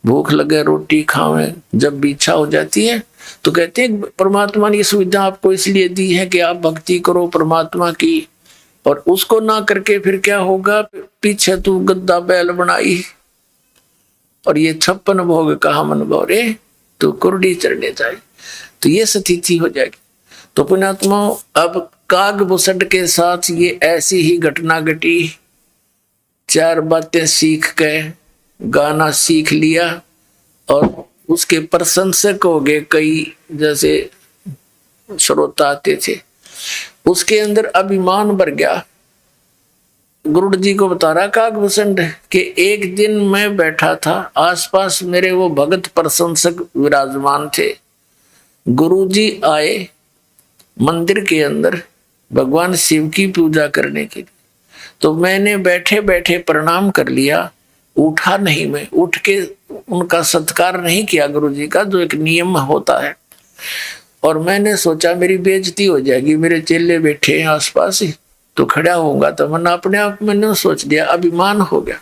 भूख लगे रोटी खावें, जब भी इच्छा हो जाती है तो कहते हैं परमात्मा ने ये सुविधा आपको इसलिए दी है कि आप भक्ति करो परमात्मा की, और उसको ना करके फिर क्या होगा, पीछे तू गद्दा बैल बनाई और ये 56 भोग कहा मन बोरे, तो कुर्डी चढ़ने जाए, तो ये स्थिति हो जाएगी। तो पुण्यात्मा, अब काग बुसड के साथ ये ऐसी ही घटना घटी। 4 बातें सीख के गाना सीख लिया और उसके प्रशंसक हो गए कई, जैसे श्रोता आते थे, उसके अंदर अभिमान भर गया। गुरुड़ जी को बता रहा कागभूषण कि एक दिन मैं बैठा था, आसपास मेरे वो भगत प्रशंसक विराजमान थे। गुरुजी आए मंदिर के अंदर भगवान शिव की पूजा करने के लिए, तो मैंने बैठे बैठे प्रणाम कर लिया, उठा नहीं, मैं उठ के उनका सत्कार नहीं किया गुरुजी का, जो एक नियम होता है। और मैंने सोचा मेरी बेइज्जती हो जाएगी, मेरे चेले बैठे हैं आसपास ही, तो खड़ा होऊंगा, तो मैंने अपने आप मैंने सोच लिया, अभिमान हो गया।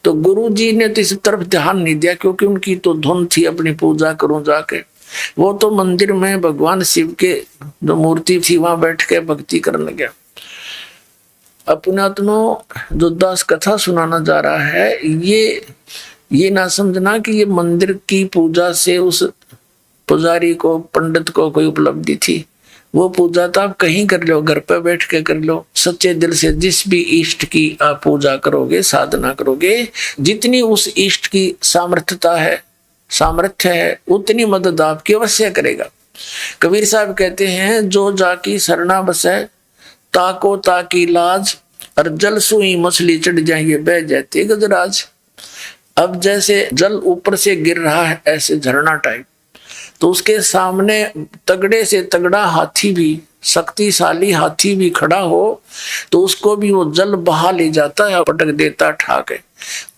तो गुरुजी ने तो इस तरफ ध्यान नहीं दिया, क्योंकि उनकी तो धुन थी अपनी पूजा करूं जाके। वो तो मंदिर में भगवान शिव के जो मूर्ति थी वहां बैठ के भक्ति करने गया। अपनात्मा जो दास कथा सुनाना जा रहा है, ये ना समझना कि ये मंदिर की पूजा से उस पुजारी को, पंडित को कोई उपलब्धि थी। वो पूजा तो आप कहीं कर लो, घर पे बैठ के कर लो, सच्चे दिल से जिस भी इष्ट की आप पूजा करोगे, साधना करोगे, जितनी उस इष्ट की सामर्थ्य है उतनी मदद आपकी अवश्य करेगा। कबीर साहब कहते हैं, जो जाकी सरना बसे ताको ताकी लाज, और जल सुई मछली चढ़ जाएंगे बह जाती गजराज। अब जैसे जल ऊपर से गिर रहा है ऐसे झरना टाइप, तो उसके सामने तगड़े से तगड़ा हाथी भी, शक्तिशाली हाथी भी खड़ा हो तो उसको भी वो जल बहा ले जाता है, पटक देता ठाके।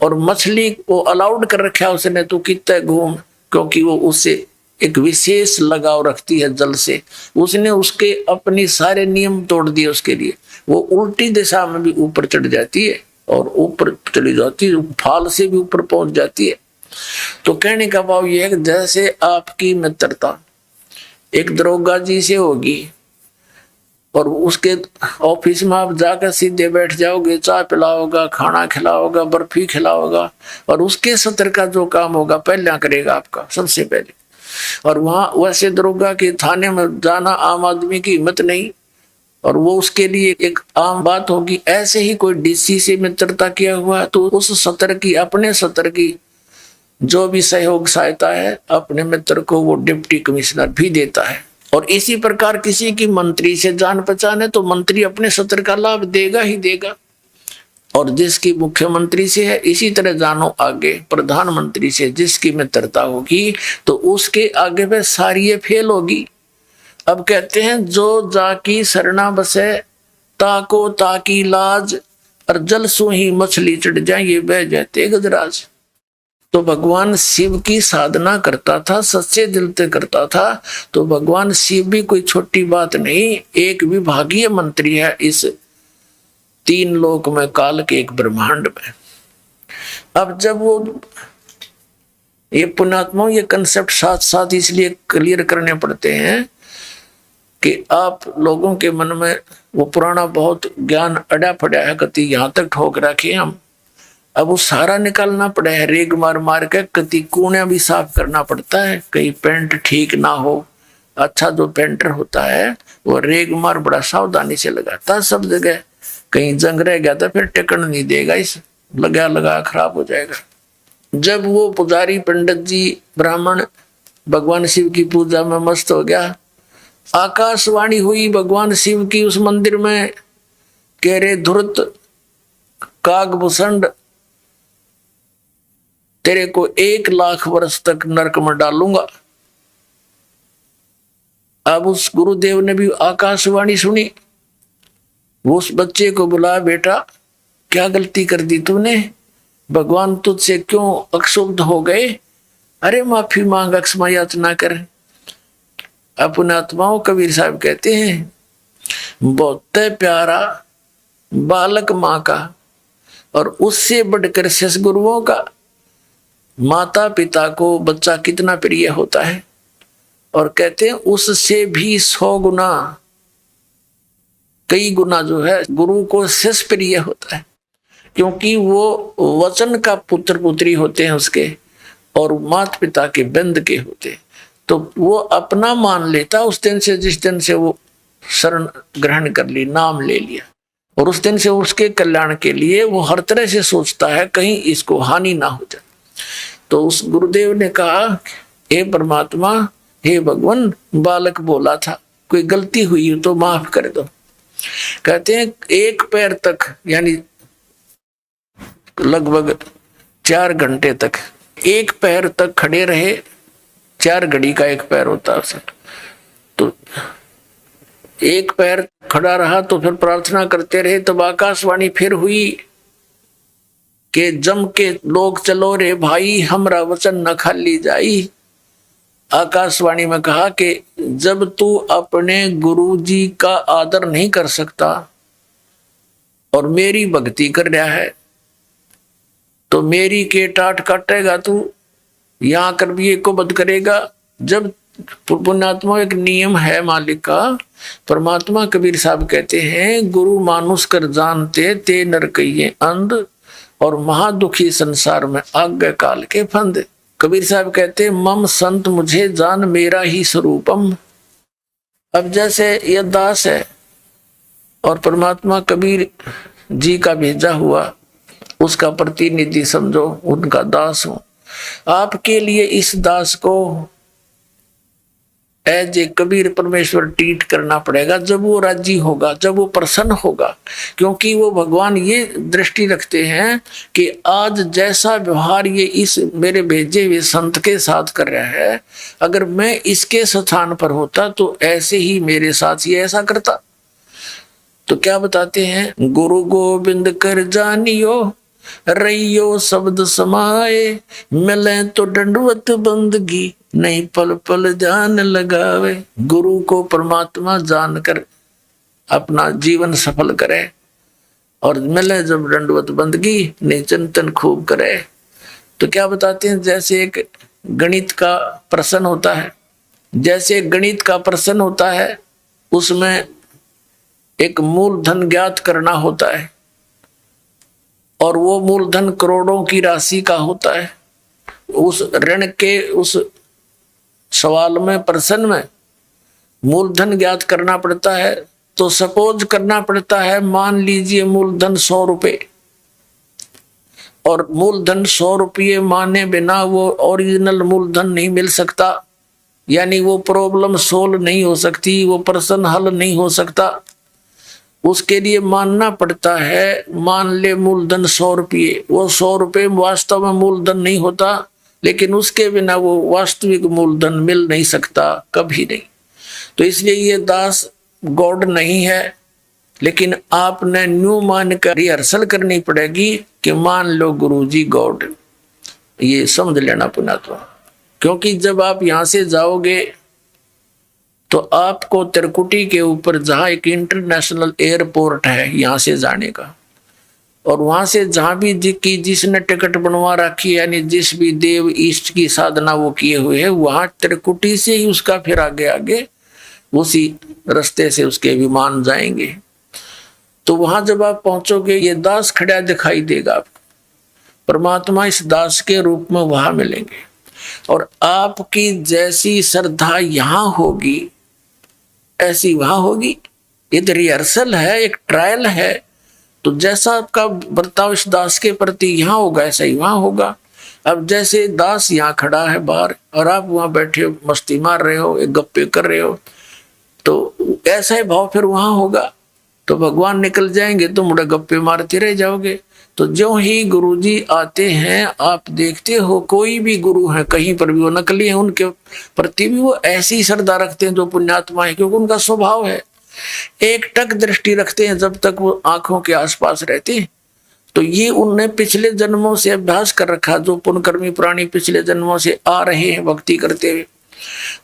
और मछली को अलाउड कर रखा है उसने, तो कितने घूम, क्योंकि वो उससे एक विशेष लगाव रखती है जल से। उसने उसके अपनी सारे नियम तोड़ दिए उसके लिए। वो उल्टी दिशा में भी ऊपर चढ़ जाती है और ऊपर चली जाती है, फाल से भी ऊपर पहुंच जाती है। तो कहने का भाव ये है कि जैसे आपकी मित्रता एक दरोगा जी से होगी और उसके ऑफिस में आप जाकर सीधे बैठ जाओगे, चाय पिलाओगा, खाना खिलाओगा, बर्फी खिलाओगा, और उसके सत्र का जो काम होगा पहले करेगा आपका सबसे पहले। और वहां वैसे दरोगा के थाने में जाना आम आदमी की हिम्मत नहीं, और वो उसके लिए एक आम बात होगी। ऐसे ही कोई डीसी से मित्रता किया हुआ तो उस सत्र की, अपने सत्र की जो भी सहयोग सहायता है अपने मित्र को वो डिप्टी कमिश्नर भी देता है। और इसी प्रकार किसी की मंत्री से जान पहचान है तो मंत्री अपने सत्र का लाभ देगा ही देगा। और जिसकी मुख्यमंत्री से है, इसी तरह जानो आगे प्रधानमंत्री से जिसकी मित्रता होगी तो उसके आगे पे सारी ये फेल होगी। अब कहते हैं, जो जाकी सरना बसे ताको ताकी लाज, और जल सु ही मछली चढ़ जाए ये बह जाते गजराज। तो भगवान शिव की साधना करता था, सच्चे दिल से करता था, तो भगवान शिव भी कोई छोटी बात नहीं, एक विभागीय मंत्री है इस 3 लोक में, काल के एक ब्रह्मांड में। अब जब वो ये पुण्यात्मा ये कंसेप्ट साथ साथ इसलिए क्लियर करने पड़ते हैं कि आप लोगों के मन में वो पुराना बहुत ज्ञान अड़ा पड़ा है, कति यहाँ तक ठोक रखे हम, अब वो सारा निकालना पड़ा है। रेग मार मार के कति कूणा भी साफ करना पड़ता है, कहीं पेंट ठीक ना हो। अच्छा जो पेंटर होता है वो रेग मार बड़ा सावधानी से लगाता सब जगह, कहीं जंग रह गया तो फिर टिकन नहीं देगा, इस लगा खराब हो जाएगा। जब वो पुजारी पंडित जी ब्राह्मण भगवान शिव की पूजा में मस्त हो गया, आकाशवाणी हुई भगवान शिव की उस मंदिर में कह रे धुरत कागभूषण, तेरे को 1,00,000 वर्ष तक नरक में डालूंगा। अब उस गुरुदेव ने भी आकाशवाणी सुनी, वो उस बच्चे को बुलाया, बेटा क्या गलती कर दी तूने, भगवान तुझसे क्यों अक्षुब्ध हो गए, अरे माफी मांग, अक्षमा याचना कर। अपने आत्माओं कबीर साहब कहते हैं, बहुत प्यारा बालक माँ का और उससे बढ़कर ससगुरुओं का, माता पिता को बच्चा कितना प्रिय होता है, और कहते हैं उससे भी 100 गुना, कई गुना जो है गुरु को शिष प्रिय होता है, क्योंकि वो वचन का पुत्र पुत्री होते हैं उसके, और माता पिता के बंद के होते हैं। तो वो अपना मान लेता उस दिन से, जिस दिन से वो शरण ग्रहण कर ली, नाम ले लिया, और उस दिन से उसके कल्याण के लिए वो हर तरह से सोचता है कहीं इसको हानि ना हो जाए। तो उस गुरुदेव ने कहा, हे परमात्मा, हे भगवान, बालक बोला था, कोई गलती हुई हो तो माफ कर दो। कहते हैं 1 पैर तक, यानी लगभग 4 घंटे तक 1 पैर तक खड़े रहे। 4 घड़ी का 1 पैर होता है, तो 1 पैर खड़ा रहा, तो फिर प्रार्थना करते रहे। तब आकाशवाणी फिर हुई कि जम के लोग चलो रे भाई, हमरा वचन न खाली जाई। आकाशवाणी में कहा कि जब तू अपने गुरु जी का आदर नहीं कर सकता और मेरी भक्ति कर रहा है, तो मेरी के टाट काटेगा तू, यहाँ कर भी एक को बद करेगा। जब पुण्यात्मा, एक नियम है मालिक का, परमात्मा कबीर साहब कहते हैं, गुरु मानुष कर जानते ते नर कहिए अंध, और महादुखी संसार में आज्ञा काल के फंद। कबीर साहब कहते, मम संत मुझे जान मेरा ही स्वरूपम। अब जैसे यह दास है और परमात्मा कबीर जी का भेजा हुआ, उसका प्रतिनिधि समझो, उनका दास हूं। आपके लिए इस दास को एज ए कबीर परमेश्वर ट्रीट करना पड़ेगा, जब वो राजी होगा, जब वो प्रसन्न होगा। क्योंकि वो भगवान ये दृष्टि रखते हैं कि आज जैसा व्यवहार ये इस मेरे भेजे हुए संत के साथ कर रहा है, अगर मैं इसके स्थान पर होता तो ऐसे ही मेरे साथ ये ऐसा करता। तो क्या बताते हैं, गुरु गोविंद कर जानियो, रैयो शब्द समाए, मिले तो दंडवत बंदगी, नहीं पल पल ध्यान लगावे। गुरु को परमात्मा जानकर अपना जीवन सफल करे, और मिले जब दंडवत बंदगी, नहीं चिंतन खूब करे। तो क्या बताते हैं, जैसे एक गणित का प्रश्न होता है, जैसे गणित का प्रश्न होता है, उसमें एक मूलधन ज्ञात करना होता है, और वो मूलधन करोड़ों की राशि का होता है। उस ऋण के उस सवाल में, प्रश्न में मूलधन ज्ञात करना पड़ता है। तो सपोज करना पड़ता है, मान लीजिए मूलधन 100 रुपए, और मूलधन 100 रुपये माने बिना वो ओरिजिनल मूलधन नहीं मिल सकता, यानी वो प्रॉब्लम सोल्व नहीं हो सकती, वो प्रश्न हल नहीं हो सकता। उसके लिए मानना पड़ता है, मान ले मूलधन 100 रुपये, वो 100 रुपये वास्तव में मूलधन नहीं होता, लेकिन उसके बिना वो वास्तविक मूलधन मिल नहीं सकता, कभी नहीं। तो इसलिए ये दास गॉड नहीं है, लेकिन आपने न्यू मान कर रिहर्सल करनी पड़ेगी कि मान लो गुरुजी गॉड, ये समझ लेना पुण्यात्मा। क्योंकि जब आप यहाँ से जाओगे तो आपको त्रिकुटी के ऊपर, जहाँ एक इंटरनेशनल एयरपोर्ट है यहाँ से जाने का, और वहां से जहां भी जिसने टिकट बनवा रखी, यानी जिस भी देव इष्ट की साधना वो किए हुए है, वहां त्रिकुटी से ही उसका फिर आगे आगे उसी रास्ते से उसके विमान जाएंगे। तो वहां जब आप पहुंचोगे, ये दास खड़ा दिखाई देगा आपको, परमात्मा इस दास के रूप में वहां मिलेंगे, और आपकी जैसी श्रद्धा यहाँ होगी ऐसी वहां होगी। ये तो रिहर्सल है, एक ट्रायल है। तो जैसा आपका बर्ताव इस दास के प्रति यहाँ होगा, ऐसा ही वहां होगा। अब जैसे दास यहाँ खड़ा है बाहर, और आप वहां बैठे मस्ती मार रहे हो, एक गप्पे कर रहे हो, तो ऐसा ही भाव फिर वहां होगा। तो भगवान निकल जाएंगे, तो मुड़े गप्पे मारते रह जाओगे। तो जो ही गुरुजी आते हैं, आप देखते हो कोई भी गुरु है कहीं पर भी, वो नकली है, उनके प्रति भी वो ऐसी श्रद्धा रखते हैं जो पुण्यात्मा है, क्योंकि उनका स्वभाव है। एक टक दृष्टि रखते हैं जब तक वो आंखों के आसपास रहते हैं। तो ये उनने पिछले जन्मों से अभ्यास कर रखा, जो पुण्यकर्मी प्राणी पिछले जन्मों से आ रहे हैं भक्ति करते हुए।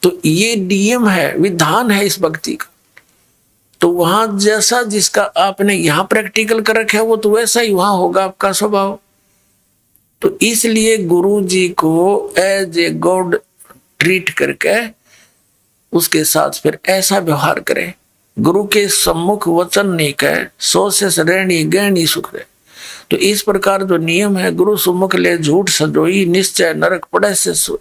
तो ये नियम है, विधान है इस भक्ति का। तो वहां जैसा जिसका आपने यहाँ प्रैक्टिकल कर रखा है, वो तो वैसा ही वहां होगा आपका स्वभाव। तो इसलिए गुरु जी को एज ए गॉड ट्रीट करके उसके साथ फिर ऐसा व्यवहार करें। गुरु के सम्मुख वचन नहीं कहे, सो से रहनी गहनी सुख रहे। तो इस प्रकार जो नियम है, गुरु सुमुख ले झूठ सजोई, निश्चय नरक पड़े से सोई।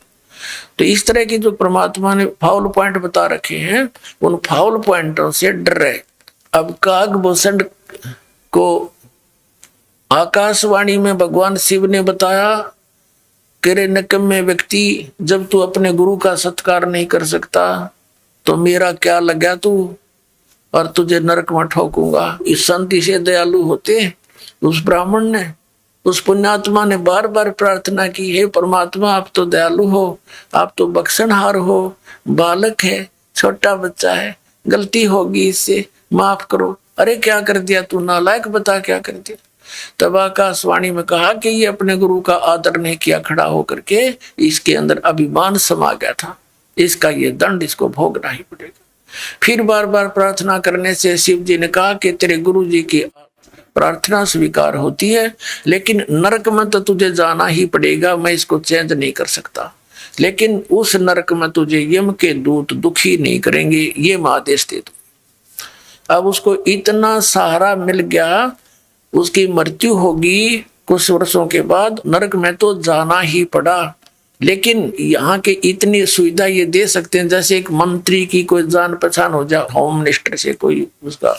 तो इस तरह की जो परमात्मा ने फाउल पॉइंट बता रखे हैं, उन फाउल पॉइंटों से डर रहे। अब कागभूषण को आकाशवाणी में भगवान शिव ने बताया कि रे निकम्मे व्यक्ति, जब तू अपने गुरु का सत्कार नहीं कर सकता तो मेरा क्या लगा तू, और तुझे नरक में ठोकूंगा। इस संति से दयालु होते उस ब्राह्मण ने, उस पुण्यात्मा ने बार बार प्रार्थना की, हे परमात्मा आप तो दयालु हो, आप तो बख्शनहार हो, बालक है, छोटा बच्चा है, गलती होगी, इससे माफ करो। अरे क्या कर दिया तू नालायक, बता क्या कर दिया। तब आकाशवाणी में कहा कि ये अपने गुरु का आदर नहीं किया, खड़ा होकर के इसके अंदर अभिमान समा गया था, इसका ये दंड इसको भोगना ही पड़ेगा। फिर बार बार प्रार्थना करने से शिव जी ने कहा कि तेरे गुरु जी की प्रार्थना स्वीकार होती है, लेकिन नरक में तो तुझे जाना ही पड़ेगा, मैं इसको चेंज नहीं कर सकता। लेकिन उस नरक में तुझे यम के दूत दुखी नहीं करेंगे, ये आदेश दे दो। अब उसको इतना सहारा मिल गया, उसकी मृत्यु होगी कुछ वर्षों के बाद, नरक में तो जाना ही पड़ा। लेकिन यहाँ के इतनी सुविधा ये दे सकते हैं, जैसे एक मंत्री की कोई जान पहचान हो जाए, होम मिनिस्टर से कोई उसका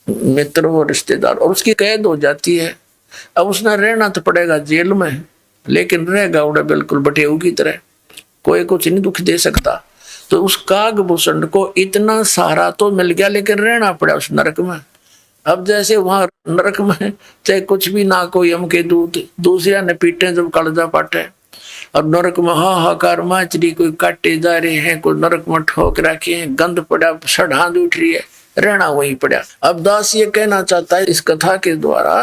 मित्र हो, रिश्तेदार, और उसकी कैद हो जाती है। अब उसने रहना तो पड़ेगा जेल में, लेकिन रहेगा उड़ा बिल्कुल बटेऊ की तरह, कोई कुछ नहीं दुख दे सकता। तो उस कागभूषण को इतना सहारा तो मिल गया, लेकिन रहना पड़ा उस नरक में। अब जैसे वहां नरक में चाहे कुछ भी ना, कोई यम के दूत दूसरे ने पीटे जब कलजा पाटे, और नरक में हाहाकार माचरी, कोई काटे जा रहे हैं, कोई नरक में ठोक रखे हैं, गंद पड़ा, सड़ांध उठ रही है, रहना वहीं पड़ा। अब दास ये कहना चाहता है इस कथा के द्वारा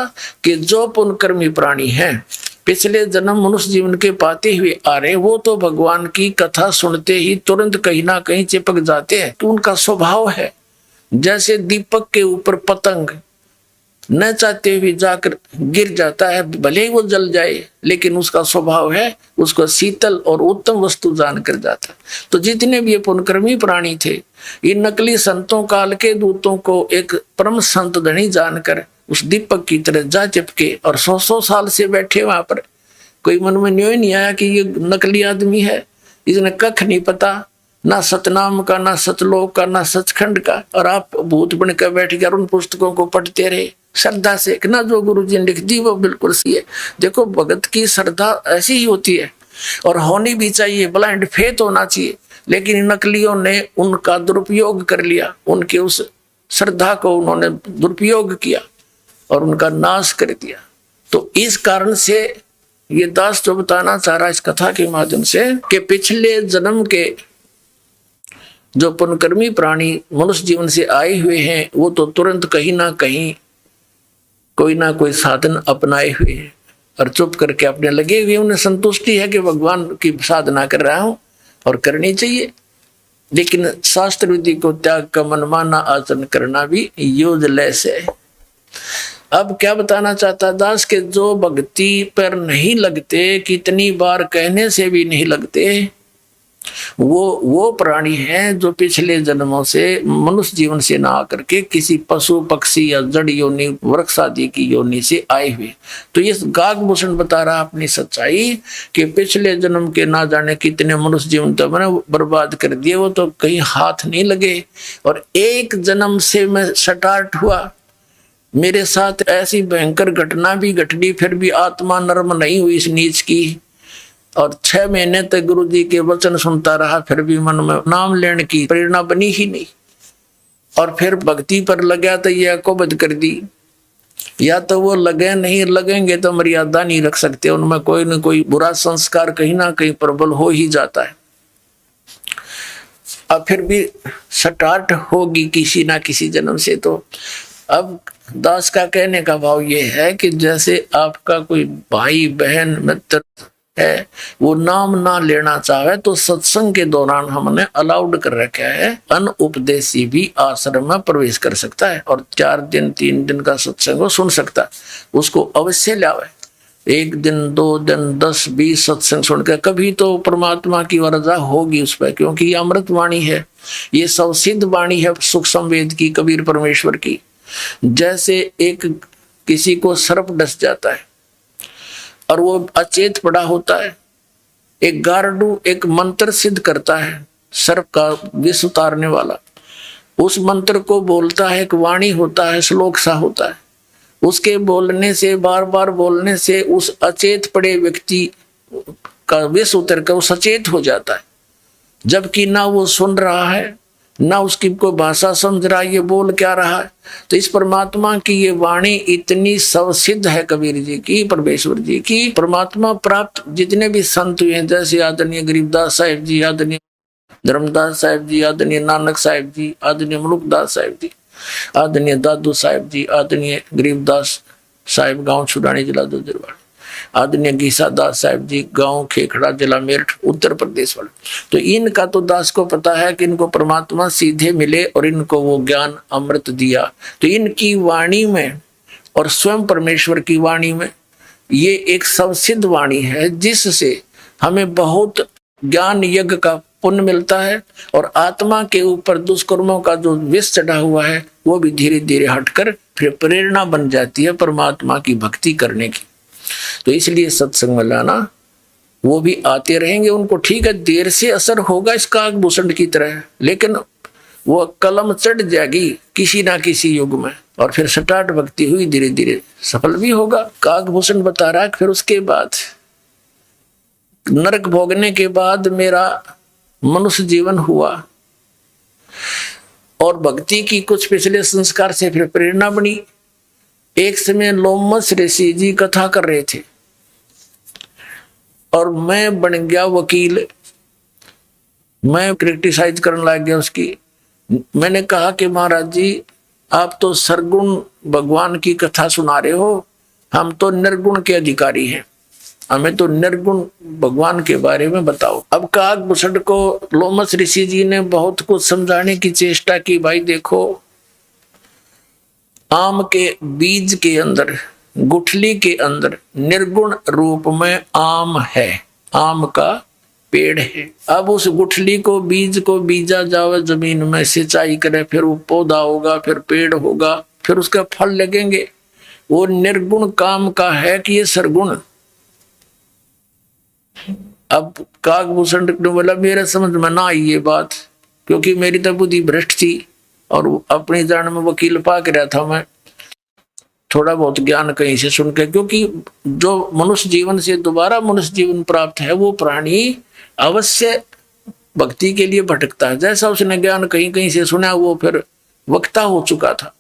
कि जो पुण्यकर्मी प्राणी हैं, पिछले जन्म मनुष्य जीवन के पाते हुए आ रहे, वो तो भगवान की कथा सुनते ही तुरंत कहीं ना कहीं चिपक जाते हैं। तो उनका स्वभाव है जैसे दीपक के ऊपर पतंग न चाहते हुए जाकर गिर जाता है, भले ही वो जल जाए, लेकिन उसका स्वभाव है उसको शीतल और उत्तम वस्तु जानकर जाता। तो जितने भी ये पुण्यकर्मी प्राणी थे, इन नकली संतों काल के दूतों को एक परम संत धनी जानकर उस दीपक की तरह जा चिपके, और 100 साल से बैठे वहां पर। कोई मन में न्योय नहीं आया कि ये नकली आदमी है, इसने कख नहीं पता, ना सतनाम का, ना सतलोक का, ना सचखंड का, और आप भूत बन कर बैठ गए और उन पुस्तकों को पढ़ते रहे श्रद्धा से कि ना जो गुरु जी ने लिख दी वो बिल्कुल सही है। देखो भगत की श्रद्धा ऐसी ही होती है, और होनी भी चाहिए, ब्लाइंड फेथ होना चाहिए। लेकिन इन नकलियों ने उनका दुरुपयोग कर लिया, उनके उस श्रद्धा को उन्होंने दुरुपयोग किया और उनका नाश कर दिया। तो इस कारण से ये दास जो बताना चाह रहा है इस कथा के माध्यम से कि पिछले जन्म के जो पुण्यकर्मी प्राणी मनुष्य जीवन से आए हुए हैं, वो तो तुरंत कहीं ना कहीं कोई ना कोई साधन अपनाए हुए हैं और चुप करके अपने लगे हुए। उन्हें संतुष्टि है कि भगवान की साधना कर रहा हूं, और करनी चाहिए। लेकिन शास्त्र विधि को त्याग का मनमाना आचरण करना भी यूजलेस है। अब क्या बताना चाहता दास के जो भक्ति पर नहीं लगते, कितनी बार कहने से भी नहीं लगते, वो प्राणी हैं जो पिछले जन्मों से मनुष्य जीवन से ना आकर के किसी पशु पक्षी या जड़ योनि वृक्ष आदि की योनि से आए हुए। तो ये कागभूषण बता रहा अपनी सच्चाई कि पिछले जन्म के ना जाने कितने मनुष्य जीवन तो मैंने बर्बाद कर दिए, वो तो कहीं हाथ नहीं लगे। और एक जन्म से मैं स्टार्ट हुआ, मेरे साथ ऐसी भयंकर घटना भी घटनी, फिर भी आत्मा नर्म नहीं हुई इस नीच की। और 6 महीने तक गुरु जी के वचन सुनता रहा, फिर भी मन में नाम लेने की प्रेरणा बनी ही नहीं। और फिर भक्ति पर लगा तो ये अकोबद कर दी, या तो वो लगे नहीं, लगेंगे तो मर्यादा नहीं रख सकते, उनमें कोई न कोई बुरा संस्कार कहीं ना कहीं प्रबल हो ही जाता है। अब फिर भी स्टार्ट होगी किसी ना किसी जन्म से। तो अब दास का कहने का भाव ये है कि जैसे आपका कोई भाई बहन मित्र है, वो नाम ना लेना चाहे तो सत्संग के दौरान हमने अलाउड कर रखा है, अनउपदेशी भी आश्रम में प्रवेश कर सकता है और 4 दिन 3 दिन का सत्संग सुन सकता है। उसको अवश्य लावे, 1 दिन 2 दिन 10 20 सत्संग सुनकर कभी तो परमात्मा की वरदा होगी उस पर, क्योंकि ये अमृत वाणी है, ये सवसिद्ध वाणी है सुख संवेद की, कबीर परमेश्वर की। जैसे एक किसी को सर्प डस जाता है और वो अचेत पड़ा होता है, एक गारडू एक मंत्र सिद्ध करता है सर्प का विष उतारने वाला, उस मंत्र को बोलता है, एक वाणी होता है, श्लोक सा होता है, उसके बोलने से बार बार बोलने से उस अचेत पड़े व्यक्ति का विष उतर कर वो सचेत हो जाता है, जबकि ना वो सुन रहा है ना उसकी कोई भाषा समझ रहा है, ये बोल क्या रहा है। तो इस परमात्मा की ये वाणी इतनी सवसिद्ध है कबीर जी की, परमेश्वर जी की। परमात्मा प्राप्त जितने भी संत हुए हैं, जैसे आदरणीय गरीबदास साहिब जी, आदरणीय धर्मदास साहिब जी, आदरणीय नानक साहिब जी, आदरणीय मलुकदास साहिब जी, आदरणीय दादू साहिब जी, आदरणीय गरीबदास साहिब गांव छुड़ानी जिला दुधरवाड़ा, आदरणीय गीसा दास साहिब जी गांव खेखड़ा जिला मेरठ उत्तर प्रदेश वाले। तो इनका तो दास को पता है कि इनको परमात्मा सीधे मिले और इनको वो ज्ञान अमृत दिया। तो इनकी वाणी में और स्वयं परमेश्वर की वाणी में ये एक सबसिद्ध वाणी है, जिससे हमें बहुत ज्ञान यज्ञ का पुण्य मिलता है और आत्मा के ऊपर दुष्कर्मों का जो विष चढ़ा हुआ है वो भी धीरे धीरे हटकर फिर प्रेरणा बन जाती है परमात्मा की भक्ति करने की। तो इसलिए सत्संग में लाना, वो भी आते रहेंगे, उनको ठीक है देर से असर होगा इस काकभूषण की तरह, लेकिन वो कलम चढ़ जाएगी किसी ना किसी युग में और फिर स्टार्ट भक्ति हुई, धीरे धीरे सफल भी होगा। काकभूषण बता रहा है फिर उसके बाद नरक भोगने के बाद मेरा मनुष्य जीवन हुआ और भक्ति की कुछ पिछले संस्कार से फिर प्रेरणा बनी। एक समय लोमस ऋषि जी कथा कर रहे थे और मैं बन गया वकील, मैं क्रिटिसाइज करने लग गया उसकी। मैंने कहा कि महाराज जी आप तो सरगुण भगवान की कथा सुना रहे हो, हम तो निर्गुण के अधिकारी हैं, हमें तो निर्गुण भगवान के बारे में बताओ। अब काकभूषण को लोमस ऋषि जी ने बहुत कुछ समझाने की चेष्टा की। भाई देखो, आम के बीज के अंदर, गुठली के अंदर निर्गुण रूप में आम है, आम का पेड़ है। अब उस गुठली को, बीज को बीजा जावे जमीन में, सिंचाई करे, फिर वो पौधा होगा, फिर पेड़ होगा, फिर उसका फल लगेंगे। वो निर्गुण काम का है कि ये सरगुण। अब काकभूषण ने बोला मेरे समझ में ना आई ये बात, क्योंकि मेरी तो बुद्धि भ्रष्ट थी और अपनी जान में वकील पाक रहा था मैं, थोड़ा बहुत ज्ञान कहीं से सुन के। क्योंकि जो मनुष्य जीवन से दोबारा मनुष्य जीवन प्राप्त है वो प्राणी अवश्य भक्ति के लिए भटकता है। जैसा उसने ज्ञान कहीं कहीं से सुना वो फिर वक्ता हो चुका था।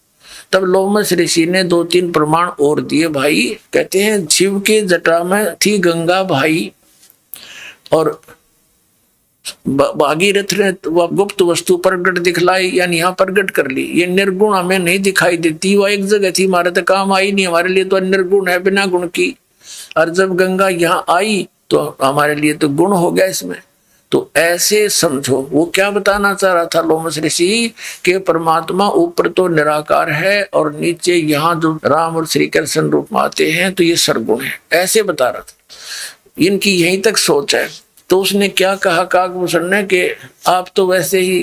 तब लोमस ऋषि ने 2-3 प्रमाण और दिए। भाई कहते हैं शिव के जटा में थी गंगा भाई, और भागीरथ ने वह गुप्त वस्तु प्रगट दिखलाई, यानी यहाँ प्रगट कर ली। ये निर्गुण हमें नहीं दिखाई देती, वह एक जगह थी, हमारे तो काम आई नहीं, हमारे लिए तो निर्गुण है बिना गुण की। और जब गंगा यहाँ आई तो हमारे लिए तो गुण हो गया इसमें। तो ऐसे समझो वो क्या बताना चाह रहा था लोमस ऋषि के परमात्मा ऊपर तो निराकार है और नीचे यहाँ जो राम और श्री कृष्ण रूप में आते हैं तो ये सरगुण है, ऐसे बता रहा था। इनकी यहीं तक सोच है। तो उसने क्या कहा काकभूषण ने कि आप तो वैसे ही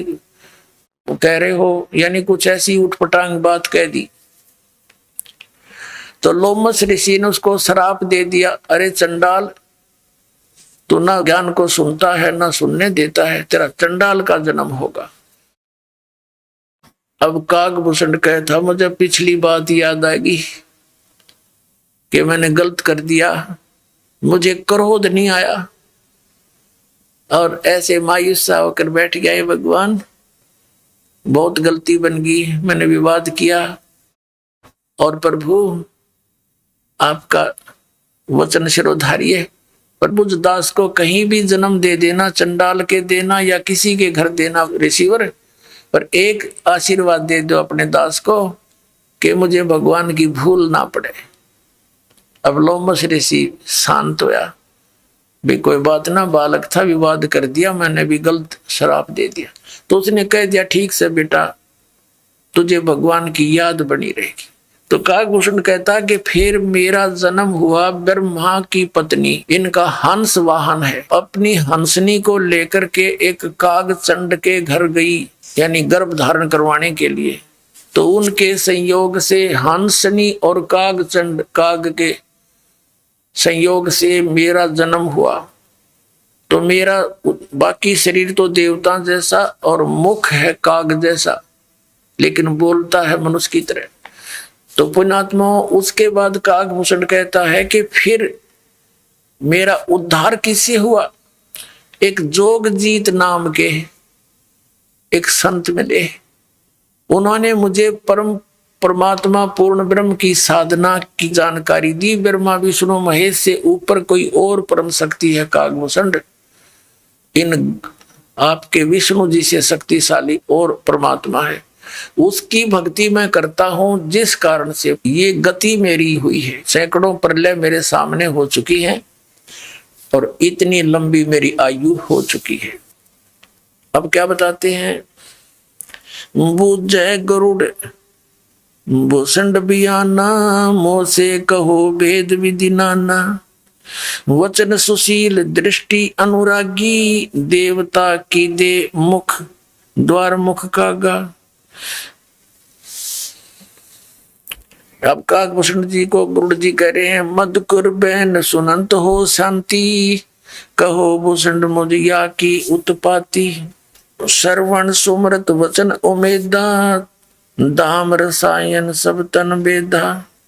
कह रहे हो, यानी कुछ ऐसी उठपटांग बात कह दी। तो लोमस ऋषि ने उसको श्राप दे दिया, अरे चंडाल, तू ना ज्ञान को सुनता है ना सुनने देता है, तेरा चंडाल का जन्म होगा। अब काकभूषण कहता मुझे पिछली बात याद आएगी कि मैंने गलत कर दिया, मुझे क्रोध नहीं आया और ऐसे मायूस सा होकर बैठ गया भगवान, बहुत गलती बन गई, मैंने विवाद किया, और प्रभु आपका वचन शिरोधार्य, प्रभु दास को कहीं भी जन्म दे देना, चंडाल के देना या किसी के घर देना रिसीवर, पर एक आशीर्वाद दे दो अपने दास को कि मुझे भगवान की भूल ना पड़े। अब लोमस ऋषि शांत होया, भी कोई बात ना, बालक था, विवाद कर दिया, मैंने भी गलत श्राप दे दिया। तो उसने कह दिया ठीक से बेटा, तुझे भगवान की याद बनी रहेगी। तो काकभूषण कहता कि फिर मेरा जन्म हुआ ब्रह्मा की पत्नी, इनका हंस वाहन है, अपनी हंसनी को लेकर के एक कागचंड के घर गई, यानी गर्भ धारण करवाने के लिए। तो उनके संयोग से हंसनी और कागचंड, काग के संयोग से मेरा जन्म हुआ। तो मेरा बाकी शरीर तो देवता जैसा और मुख है काग जैसा, लेकिन बोलता है मनुष्य की तरह। तो पुण्यात्मा, उसके बाद काकभूषण कहता है कि फिर मेरा उद्धार किससे हुआ? एक जोगजीत नाम के एक संत मिले, उन्होंने मुझे परमात्मा पूर्ण ब्रह्म की साधना की जानकारी दी। ब्रह्मा विष्णु महेश से ऊपर कोई और परम शक्ति है काकभूषण, इन आपके विष्णु जी से शक्तिशाली और परमात्मा है, उसकी भक्ति मैं करता हूं, जिस कारण से ये गति मेरी हुई है। सैकड़ों प्रलय मेरे सामने हो चुकी है और इतनी लंबी मेरी आयु हो चुकी है। अब क्या बताते हैं? बुझे गरुड़ भूषण बियाना, मोसे कहो भेद विधि नाना, वचन सुशील दृष्टि अनुरागी, देवता की दे मुख द्वार मुख कागा। अब काकभूषण जी को गुरु जी कह रहे हैं, मधुकुर बहन सुनंत हो शांति, कहो भूषण मुझिया की उत्पाती, श्रवण सुमृत वचन उमेदा, दाम रसायन सब तन बेदा,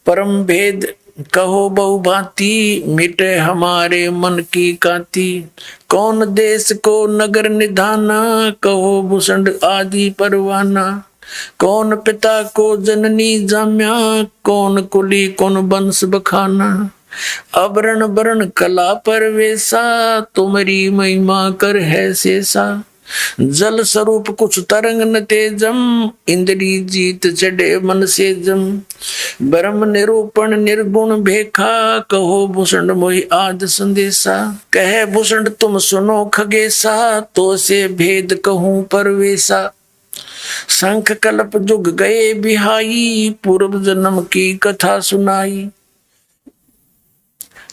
परम भेद कहो बहुभांति, मिटे हमारे मन की कांति, कौन देश को नगर निधाना, कहो भूषण आदि परवाना, कौन पिता को जननी जाम्या, कौन कुली कौन वंश बखाना, अवरण वरण कला परवेशा, तुम्हारी महिमा कर है शेषा, जल स्वरूप कुछ तरंग न तेजम, इंद्री जीत चढ़े मन से जम, ब्रह्म निरूपण निर्गुण भेखा, कहो भूषण मोहि आद संदेशा, कहे भूषण तुम सुनो खगेशा, तो से भेद कहूं परवेशा, शंख कल्प जुग गए बिहाई, पूर्व जन्म की कथा सुनाई,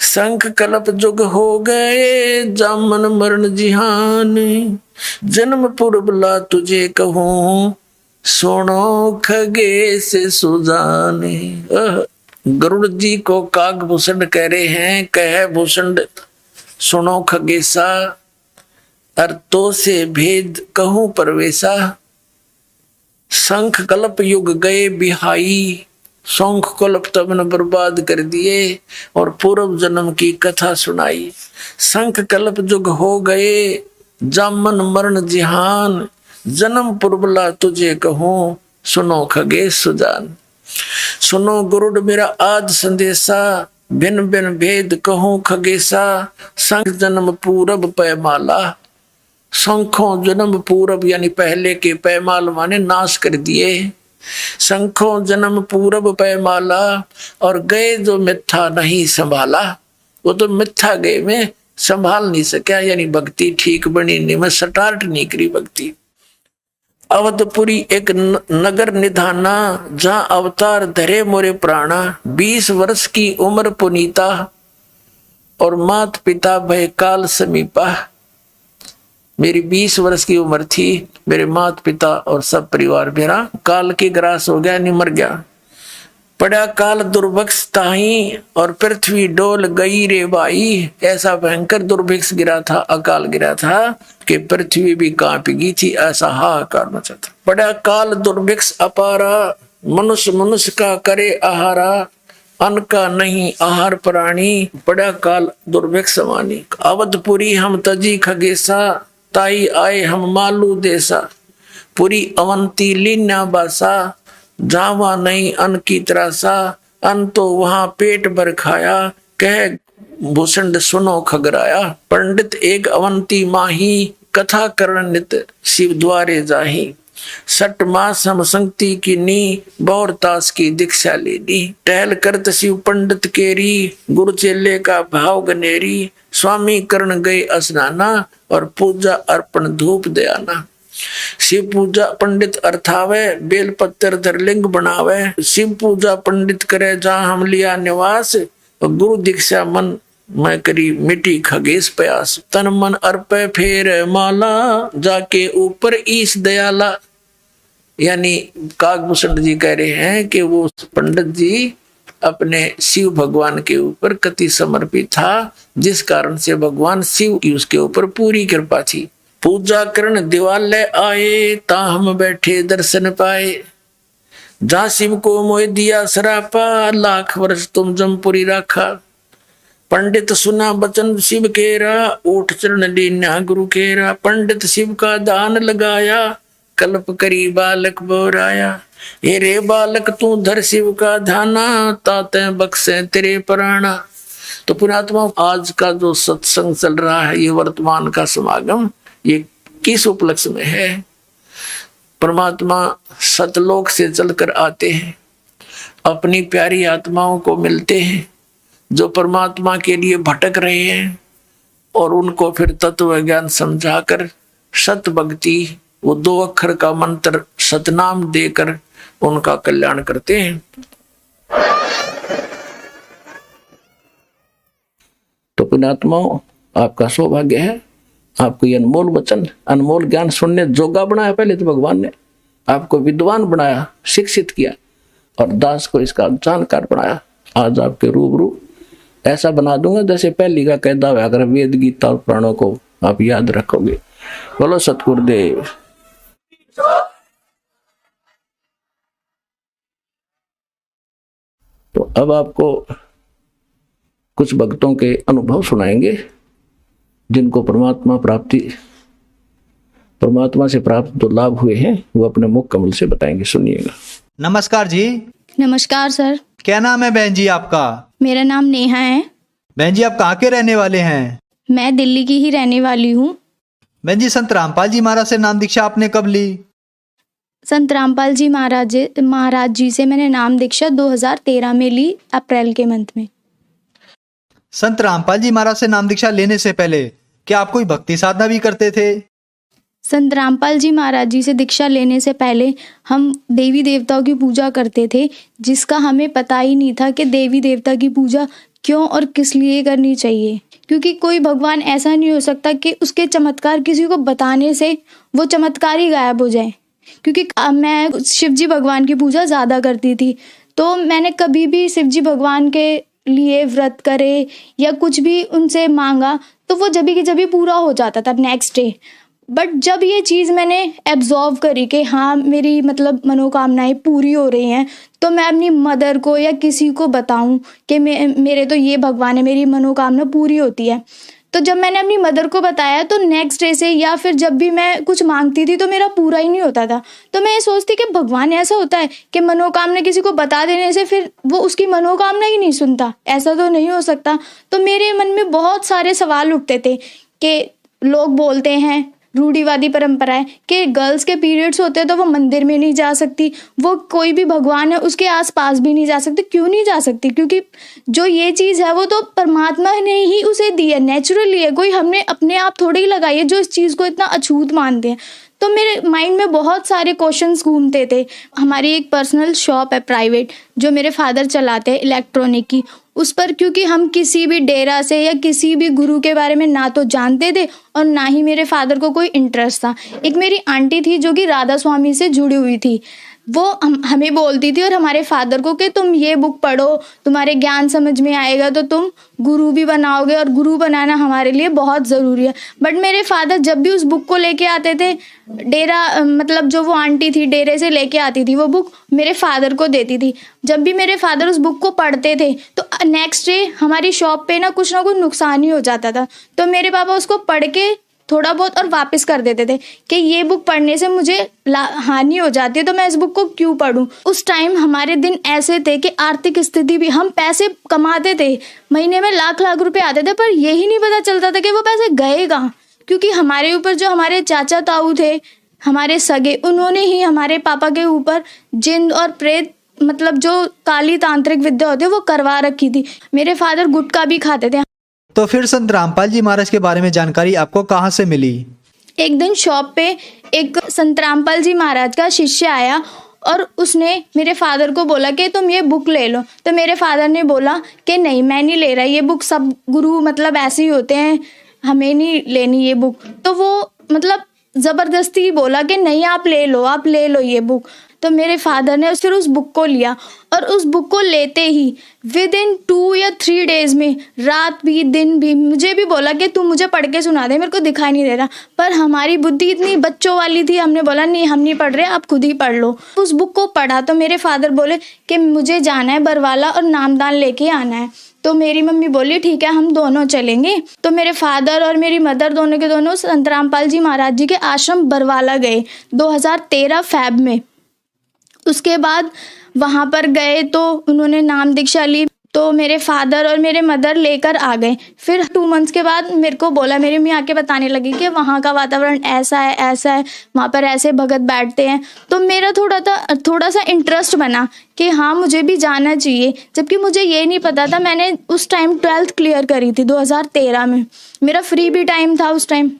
शंख कल्प जुग हो गए, जामन मरण जिहान, जन्म पूर्वला तुझे कहूं, सुनो खगे से सुजाने। गरुड़ जी को काकभूषण कह रहे हैं, कह भूषण सुनो खगेशा, अर्थों से भेद कहूं परवेशा, शंख कल्प युग गए बिहाई, शंख कल्प तब न बर्बाद कर दिए और पूर्व जन्म की कथा सुनाई, शंख कल्प युग हो गए, जामन मरण जिहान, जन्म पूर्वला तुझे कहूं, सुनो खगे सुजान। सुनो गुरुड़ मेरा आज संदेशा, भिन्न भिन्न भेद कहूं खगेशा, शंख जन्म पूरब पैमाला, शंखों जन्म पूरब यानी पहले के पैमाल माने नाश कर दिए, शंखों जन्म पूरब पैमाला, और गए जो मिथ्या नहीं संभाला, वो तो मिथ्या गए में संभाल नहीं सका, यानी भक्ति ठीक बनी नहीं, मैं स्टार्ट नहीं करी भक्ति। अवधपुरी एक नगर निधाना, जहां अवतार धरे मोरे प्राणा, 20 वर्ष की उम्र पुनीता, और मात पिता भय काल समीपा। मेरी 20 वर्ष की उम्र थी, मेरे माता पिता और सब परिवार मेरा काल की ग्रास हो गया, नहीं मर गया। पड़ा काल दुर्भिक्ष ताही, और पृथ्वी डोल गई रे बाई, ऐसा भयंकर दुर्भिक्ष गिरा था, अकाल गिरा था कि पृथ्वी भी कांप गई थी, ऐसा हाहाकार मचा था। पड़ा काल दुर्भिक्ष अपारा, मनुष्य मनुष्य का करे आहारा, अन्न का नहीं आहार प्राणी, पड़ा काल दुर्भिक्ष समानी। अवधपुरी हम तजी खगेशा, ताई आए हम मालू देसा, पूरी अवंती लीना बासा, जावा नहीं अन की त्रासा, अन तो वहां पेट भर खाया, कह भूषण सुनो खगराया। पंडित एक अवंती माही, कथा करण नित शिव द्वारे जाही, सट मास हम संगति की नी, बौर तास की दीक्षा लेनी। टहल करत शिव पंडित केरी, गुरु चेले का भाव गनेरी, स्वामी करण गए स्नाना, और पूजा अर्पण धूप दयाना। शिव पूजा पंडित अर्थावे, बेल पत्थर धर लिंग बनावे। शिव पूजा पंडित करे जहाँ हम लिया निवास, गुरु दीक्षा मन मैं करी मिटी खगेश प्यास। तन मन अर्पे फेर माला, जाके ऊपर ईश दयाला। यानी काकभूषण जी कह रहे हैं कि वो पंडित जी अपने शिव भगवान के ऊपर कति समर्पित था, जिस कारण से भगवान शिव की उसके ऊपर पूरी कृपा थी। पूजा करण दिवालय आए, ता हम बैठे दर्शन पाए। जहाँ शिव को मोह दिया सरापा, लाख वर्ष तुम जमपुरी राखा। पंडित सुना बचन शिव केरा, ऊठ चरण लीना गुरु केरा। पंडित शिव का दान लगाया, कल्प करी बालक बोराया। हे रे बालक तू धर शिव का ध्याना, ताते बख्शे तेरे प्राणा। तो पुण्यात्मा, आज का जो सत्संग चल रहा है, ये वर्तमान का समागम, ये किस उपलक्ष्य में है? परमात्मा सतलोक से चलकर आते हैं, अपनी प्यारी आत्माओं को मिलते हैं जो परमात्मा के लिए भटक रहे हैं, और उनको फिर तत्व ज्ञान समझाकर सत भक्ति, वो 2 अक्षर का मंत्र सतनाम देकर उनका कल्याण करते हैं। तो पुण्यात्माओं, आपका सौभाग्य है, आपको ये अनमोल वचन, अनमोल ज्ञान सुनने जोगा बनाया। पहले तो भगवान ने आपको विद्वान बनाया, शिक्षित किया, और दास को इसका जानकार बनाया। आज आपके रूबरू ऐसा बना दूंगा जैसे पहली का कहता हुआ, अगर वेद गीता और पुराणों को आप याद रखोगे। बोलो सतगुरुदेव। तो अब आपको कुछ भक्तों के अनुभव सुनाएंगे, जिनको परमात्मा से प्राप्त जो लाभ हुए हैं, वो अपने मुख कमल से बताएंगे। सुनिएगा। नमस्कार जी। नमस्कार सर। क्या नाम है बहन जी आपका? मेरा नाम नेहा है। बहन जी, आप कहाँ के रहने वाले हैं? मैं दिल्ली की ही रहने वाली हूँ। बहन जी, संत रामपाल जी महाराज से नाम दीक्षा आपने कब ली? संत रामपाल जी महाराज जी से मैंने नाम दीक्षा 2013 में ली, अप्रैल के मंथ में। संत रामपाल जी महाराज से नाम दीक्षा लेने से पहले क्या आप कोई भक्ति साधना भी करते थे? संत रामपाल जी महाराज जी से दीक्षा लेने से पहले हम देवी देवताओं की पूजा करते थे, जिसका हमें पता ही नहीं था कि देवी देवता की पूजा क्यों और किस लिए करनी चाहिए। क्योंकि कोई भगवान ऐसा नहीं हो सकता कि उसके चमत्कार किसी को बताने से वो चमत्कार ही गायब हो जाए। क्योंकि मैं शिवजी भगवान की पूजा ज़्यादा करती थी, तो मैंने कभी भी शिवजी भगवान के लिए व्रत करे या कुछ भी उनसे मांगा तो वो जब की जब पूरा हो जाता था नेक्स्ट डे। बट जब ये चीज़ मैंने एब्जॉर्व करी कि हाँ मेरी मतलब मनोकामनाएं पूरी हो रही हैं, तो मैं अपनी मदर को या किसी को बताऊं कि मेरे तो ये भगवान है, मेरी मनोकामना पूरी होती है। तो जब मैंने अपनी मदर को बताया तो नेक्स्ट डे से या फिर जब भी मैं कुछ मांगती थी तो मेरा पूरा ही नहीं होता था। तो मैं ये सोचती कि भगवान ऐसा होता है कि मनोकामना किसी को बता देने से फिर वो उसकी मनोकामना ही नहीं सुनता, ऐसा तो नहीं हो सकता। तो मेरे मन में बहुत सारे सवाल उठते थे कि लोग बोलते हैं, रूढ़िवादी परंपरा है कि गर्ल्स के पीरियड्स होते हैं तो वो मंदिर में नहीं जा सकती, वो कोई भी भगवान है उसके आसपास भी नहीं जा सकती। क्यों नहीं जा सकती? क्योंकि जो ये चीज़ है वो तो परमात्मा ने ही उसे दी है, नेचुरली है, कोई हमने अपने आप थोड़ी ही लगाई है जो इस चीज़ को इतना अछूत मानते हैं। तो मेरे माइंड में बहुत सारे क्वेश्चंस घूमते थे। हमारी एक पर्सनल शॉप है प्राइवेट जो मेरे फादर चलाते हैं इलेक्ट्रॉनिक की, उस पर क्योंकि हम किसी भी डेरा से या किसी भी गुरु के बारे में ना तो जानते थे और ना ही मेरे फादर को कोई इंटरेस्ट था। एक मेरी आंटी थी जो कि राधा स्वामी से जुड़ी हुई थी, वो हमें बोलती थी और हमारे फादर को कि तुम ये बुक पढ़ो, तुम्हारे ज्ञान समझ में आएगा तो तुम गुरु भी बनाओगे और गुरु बनाना हमारे लिए बहुत ज़रूरी है। बट मेरे फादर जब भी उस बुक को लेके आते थे डेरा, मतलब जो वो आंटी थी डेरे से लेके आती थी वो बुक मेरे फादर को देती थी। जब भी मेरे फादर उस बुक को पढ़ते थे तो नेक्स्ट डे हमारी शॉप पे ना कुछ नुकसान ही हो जाता था। तो मेरे पापा उसको पढ़ के थोड़ा बहुत और वापस कर देते थे कि ये बुक पढ़ने से मुझे हानि हो जाती है तो मैं इस बुक को क्यों पढूं। उस टाइम हमारे दिन ऐसे थे कि आर्थिक स्थिति भी, हम पैसे कमाते थे, महीने में लाख लाख रुपए आते थे, पर यही नहीं पता चलता था कि वो पैसे गए कहाँ, क्योंकि हमारे ऊपर जो हमारे चाचा ताऊ थे, हमारे सगे, उन्होंने ही हमारे पापा के ऊपर जिन और प्रेत, मतलब जो काली तांत्रिक विद्या होती है वो करवा रखी थी। मेरे फादर गुटखा भी खाते थे। तो फिर संत रामपाल जी महाराज के बारे में जानकारी आपको कहाँ से मिली? एक दिन शॉप पे एक संत रामपाल जी महाराज का शिष्य आया और उसने मेरे फादर को बोला कि तुम ये बुक ले लो। तो मेरे फादर ने बोला कि नहीं, मैं नहीं ले रहा, ये बुक सब गुरु मतलब ऐसे ही होते हैं, हमें नहीं लेनी ये बुक। तो वो मतलब ज़बरदस्ती बोला कि नहीं आप ले लो ये बुक। तो मेरे फादर ने फिर उस बुक को लिया और उस बुक को लेते ही विद इन 2 या 3 डेज में, रात भी दिन भी, मुझे भी बोला कि तू मुझे पढ़ के सुना दे, मेरे को दिखाई नहीं दे रहा। पर हमारी बुद्धि इतनी बच्चों वाली थी, हमने बोला नहीं हम नहीं पढ़ रहे, आप खुद ही पढ़ लो। उस बुक को पढ़ा तो मेरे फादर बोले कि मुझे जाना है बरवाला और नामदान लेके आना है। तो मेरी मम्मी बोली ठीक है हम दोनों चलेंगे। तो मेरे फादर और मेरी मदर दोनों के दोनों संत रामपाल जी महाराज जी के आश्रम बरवाला गए 2013 फ़ैब में। उसके बाद वहाँ पर गए तो उन्होंने नाम दीक्षा ली, तो मेरे फादर और मेरे मदर लेकर आ गए। फिर 2 मंथ्स के बाद मेरे को बोला, मेरी मम्मी आके बताने लगी कि वहाँ का वातावरण ऐसा है, वहाँ पर ऐसे भगत बैठते हैं। तो मेरा थोड़ा सा इंटरेस्ट बना कि हाँ मुझे भी जाना चाहिए, जबकि मुझे ये नहीं पता था। मैंने उस टाइम 12th क्लियर करी थी 2013 में, मेरा फ्री भी टाइम था उस टाइम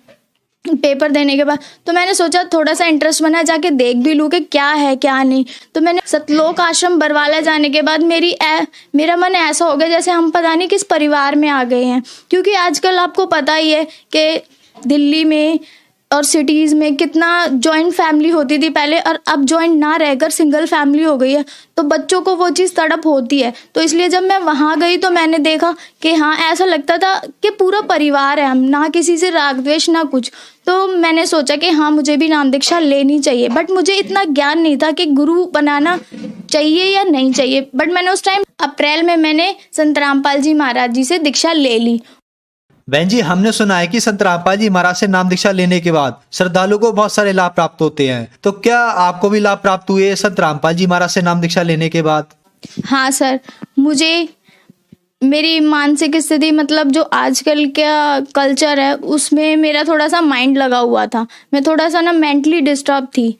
पेपर देने के बाद। तो मैंने सोचा थोड़ा सा इंटरेस्ट बना, जाके देख भी लूँ कि क्या है क्या नहीं। तो मैंने सतलोक आश्रम बरवाला जाने के बाद मेरा मन ऐसा हो गया जैसे हम पता नहीं किस परिवार में आ गए हैं। क्योंकि आजकल आपको पता ही है कि दिल्ली में और सिटीज़ में कितना जॉइंट फैमिली होती थी पहले, और अब जॉइंट ना रहकर सिंगल फैमिली हो गई है। तो बच्चों को वो चीज़ तड़प होती है। तो इसलिए जब मैं वहाँ गई तो मैंने देखा कि हाँ ऐसा लगता था कि पूरा परिवार है, हम ना किसी से राग द्वेष ना कुछ। तो मैंने सोचा कि हाँ मुझे भी नाम दीक्षा लेनी चाहिए, बट मुझे इतना ज्ञान नहीं था कि गुरु बनाना चाहिए या नहीं चाहिए। बट मैंने उस टाइम अप्रैल में मैंने संत रामपाल जी महाराज जी से दीक्षा ले ली। बहन जी, हमने सुना है कि संत रामपाल जी महाराज से नाम दीक्षा लेने के बाद श्रद्धालु को बहुत सारे लाभ प्राप्त होते हैं, तो क्या आपको भी लाभ प्राप्त हुए संत रामपाल जी महाराज से नाम दीक्षा लेने के बाद? हाँ सर, मुझे मेरी मानसिक स्थिति मतलब जो आजकल का कल्चर है उसमें मेरा थोड़ा सा माइंड लगा हुआ था। मैं थोड़ा सा ना मेंटली डिस्टर्ब थी।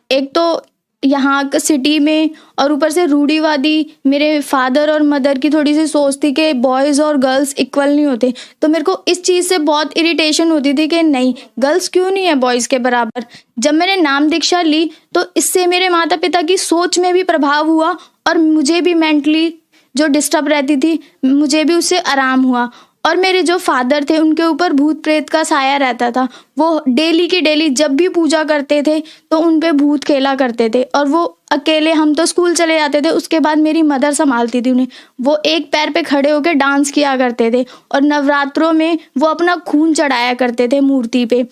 एक तो यहाँ सिटी में और ऊपर से रूढ़िवादी मेरे फादर और मदर की थोड़ी सी सोच थी कि बॉयज़ और गर्ल्स इक्वल नहीं होते। तो मेरे को इस चीज़ से बहुत इरिटेशन होती थी कि नहीं, गर्ल्स क्यों नहीं है बॉयज़ के बराबर। जब मैंने नाम दीक्षा ली तो इससे मेरे माता पिता की सोच में भी प्रभाव हुआ और मुझे भी मेंटली जो डिस्टर्ब रहती थी मुझे भी उससे आराम हुआ। और मेरे जो फादर थे उनके ऊपर भूत प्रेत का साया रहता था। वो डेली की डेली जब भी पूजा करते थे तो उन पे भूत खेला करते थे, और वो अकेले, हम तो स्कूल चले जाते थे, उसके बाद मेरी मदर संभालती थी उन्हें। वो एक पैर पे खड़े होकर डांस किया करते थे और नवरात्रों में वो अपना खून चढ़ाया करते थे मूर्ति पे।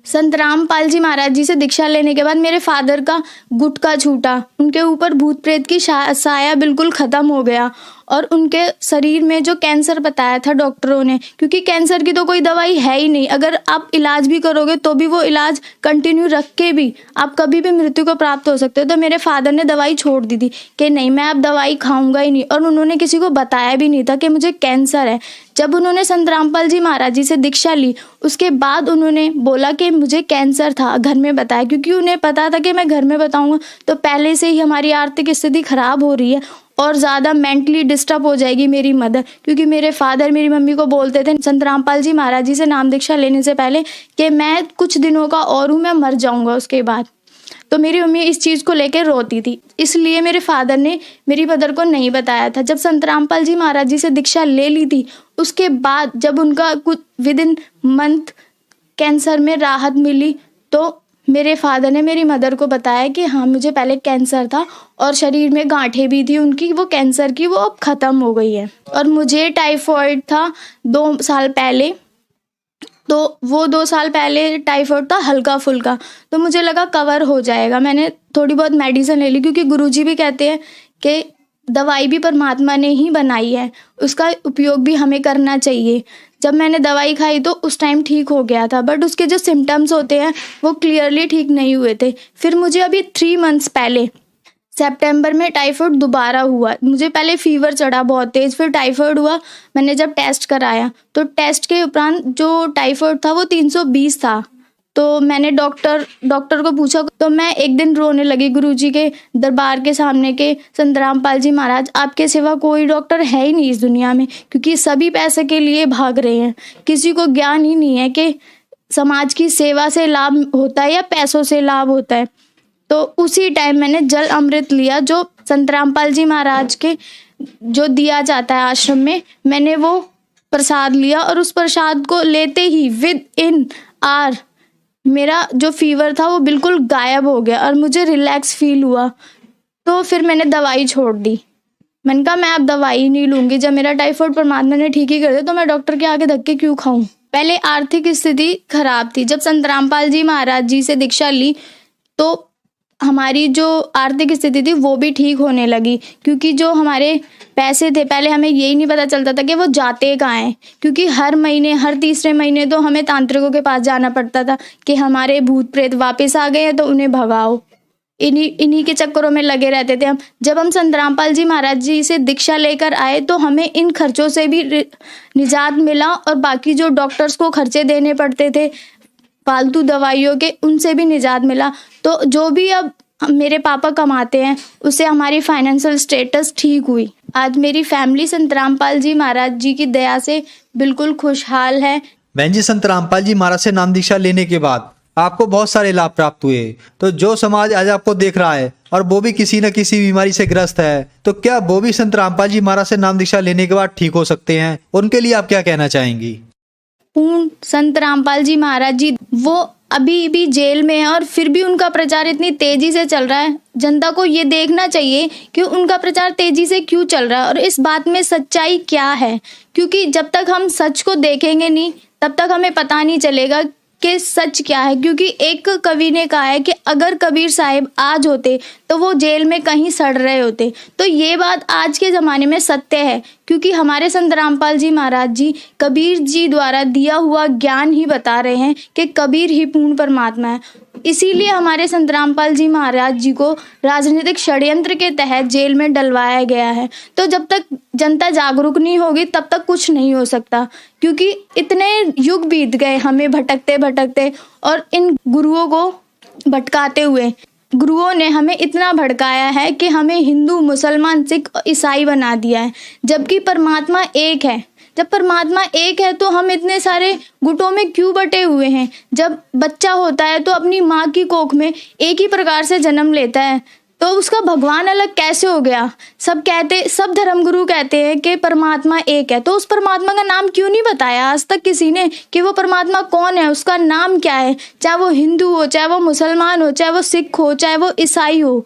संत रामपाल जी महाराज जी से दीक्षा लेने के बाद मेरे फादर का गुटका छूटा, उनके ऊपर भूत प्रेत की साया बिल्कुल ख़त्म हो गया। और उनके शरीर में जो कैंसर बताया था डॉक्टरों ने, क्योंकि कैंसर की तो कोई दवाई है ही नहीं, अगर आप इलाज भी करोगे तो भी वो इलाज कंटिन्यू रख के भी आप कभी भी मृत्यु को प्राप्त हो सकते हो। तो मेरे फादर ने दवाई छोड़ दी थी कि नहीं मैं अब दवाई खाऊंगा ही नहीं, और उन्होंने किसी को बताया भी नहीं था कि मुझे कैंसर है। जब उन्होंने संत रामपाल जी महाराज जी से दीक्षा ली उसके बाद उन्होंने बोला कि मुझे कैंसर था, घर में बताया, क्योंकि उन्हें पता था कि मैं घर में बताऊंगा तो पहले से ही हमारी आर्थिक स्थिति खराब हो रही है और ज़्यादा मेंटली डिस्टर्ब हो जाएगी मेरी मदर। क्योंकि मेरे फादर मेरी मम्मी को बोलते थे संत रामपाल जी महाराज जी से नाम दीक्षा लेने से पहले कि मैं कुछ दिनों का और हूँ, मैं मर जाऊँगा उसके बाद। तो मेरी मम्मी इस चीज़ को लेकर रोती थी, इसलिए मेरे फादर ने मेरी मदर को नहीं बताया था। जब संत रामपाल जी महाराज जी से दीक्षा ले ली थी उसके बाद जब उनका कुछ विद इन मंथ कैंसर में राहत मिली तो मेरे फादर ने मेरी मदर को बताया कि हाँ मुझे पहले कैंसर था और शरीर में गांठें भी थी उनकी, वो कैंसर की वो अब ख़त्म हो गई है। और मुझे टाइफाइड था 2 साल पहले, तो वो 2 साल पहले टाइफाइड था हल्का फुल्का, तो मुझे लगा कवर हो जाएगा। मैंने थोड़ी बहुत मेडिसिन ले ली, क्योंकि गुरुजी भी कहते हैं कि दवाई भी परमात्मा ने ही बनाई है, उसका उपयोग भी हमें करना चाहिए। जब मैंने दवाई खाई तो उस टाइम ठीक हो गया था, बट उसके जो सिम्टम्स होते हैं वो क्लियरली ठीक नहीं हुए थे। फिर मुझे अभी 3 मंथ्स पहले सितंबर में टाइफाइड दोबारा हुआ। मुझे पहले फीवर चढ़ा बहुत तेज़, फिर टाइफाइड हुआ। मैंने जब टेस्ट कराया तो टेस्ट के उपरांत जो टाइफाइड था वो 320 था। तो मैंने डॉक्टर को पूछा, तो मैं एक दिन रोने लगी गुरुजी के दरबार के सामने के, संत रामपाल जी महाराज आपके सिवा कोई डॉक्टर है ही नहीं इस दुनिया में, क्योंकि सभी पैसे के लिए भाग रहे हैं। किसी को ज्ञान ही नहीं है कि समाज की सेवा से लाभ होता है या पैसों से लाभ होता है। तो उसी टाइम मैंने जल अमृत लिया जो संत रामपाल जी महाराज के जो दिया जाता है आश्रम में, मैंने वो प्रसाद लिया और उस प्रसाद को लेते ही विद इन आवर मेरा जो फीवर था वो बिल्कुल गायब हो गया और मुझे रिलैक्स फील हुआ। तो फिर मैंने दवाई छोड़ दी। मैंने कहा मैं अब दवाई नहीं लूँगी, जब मेरा टाइफाइड परमात्मा ने ठीक ही कर दिया तो मैं डॉक्टर के आगे धक्के क्यों खाऊं। पहले आर्थिक स्थिति खराब थी। जब संत रामपाल जी महाराज जी से दीक्षा ली तो हमारी जो आर्थिक स्थिति थी वो भी ठीक होने लगी, क्योंकि जो हमारे पैसे थे पहले हमें यही नहीं पता चलता था कि वो जाते कहाँ हैं, क्योंकि हर महीने हर तीसरे महीने तो हमें तांत्रिकों के पास जाना पड़ता था कि हमारे भूत प्रेत वापस आ गए हैं तो उन्हें भगाओ। इन्हीं के चक्करों में लगे रहते थे हम। जब हम संत रामपाल जी महाराज जी से दीक्षा लेकर आए तो हमें इन खर्चों से भी निजात मिला और बाकी जो डॉक्टर्स को खर्चे देने पड़ते थे फालतू दवाइयों के, उनसे भी निजात मिला। तो जो भी अब मेरे पापा कमाते हैं उससे हमारी फाइनेंशियल स्टेटस ठीक हुई। आज मेरी फैमिली संत रामपाल जी महाराज जी की दया से बिल्कुल खुशहाल है। बहन जी, संत रामपाल जी महाराज से नाम दीक्षा लेने के बाद आपको बहुत सारे लाभ प्राप्त हुए, तो जो समाज आज आपको देख रहा है और वो भी किसी न किसी बीमारी से ग्रस्त है, तो क्या वो भी संत रामपाल जी महाराज से नाम दीक्षा लेने के बाद ठीक हो सकते हैं? उनके लिए आप क्या कहना चाहेंगी? पूर्ण संत रामपाल जी महाराज जी वो अभी भी जेल में है और फिर भी उनका प्रचार इतनी तेजी से चल रहा है। जनता को ये देखना चाहिए कि उनका प्रचार तेजी से क्यों चल रहा है और इस बात में सच्चाई क्या है, क्योंकि जब तक हम सच को देखेंगे नहीं तब तक हमें पता नहीं चलेगा कि सच क्या है। क्योंकि एक कवि ने कहा है कि अगर कबीर साहिब आज होते तो वो जेल में कहीं सड़ रहे होते। तो ये बात आज के ज़माने में सत्य है, क्योंकि हमारे संत रामपाल जी महाराज जी कबीर जी द्वारा दिया हुआ ज्ञान ही बता रहे हैं कि कबीर ही पूर्ण परमात्मा है। इसीलिए हमारे संत रामपाल जी महाराज जी को राजनीतिक षड्यंत्र के तहत जेल में डलवाया गया है। तो जब तक जनता जागरूक नहीं होगी तब तक कुछ नहीं हो सकता, क्योंकि इतने युग बीत गए हमें भटकते भटकते और इन गुरुओं को भटकाते हुए। गुरुओं ने हमें इतना भड़काया है कि हमें हिंदू, मुसलमान, सिख, ईसाई बना दिया है, जबकि परमात्मा एक है। जब परमात्मा एक है तो हम इतने सारे गुटों में क्यों बटे हुए हैं? जब बच्चा होता है तो अपनी माँ की कोख में एक ही प्रकार से जन्म लेता है, तो उसका भगवान अलग कैसे हो गया? सब धर्मगुरु कहते हैं कि परमात्मा एक है, तो उस परमात्मा का नाम क्यों नहीं बताया आज तक किसी ने कि वो परमात्मा कौन है, उसका नाम क्या है? चाहे वो हिंदू हो, चाहे वो मुसलमान हो, चाहे वो सिख हो, चाहे वो ईसाई हो,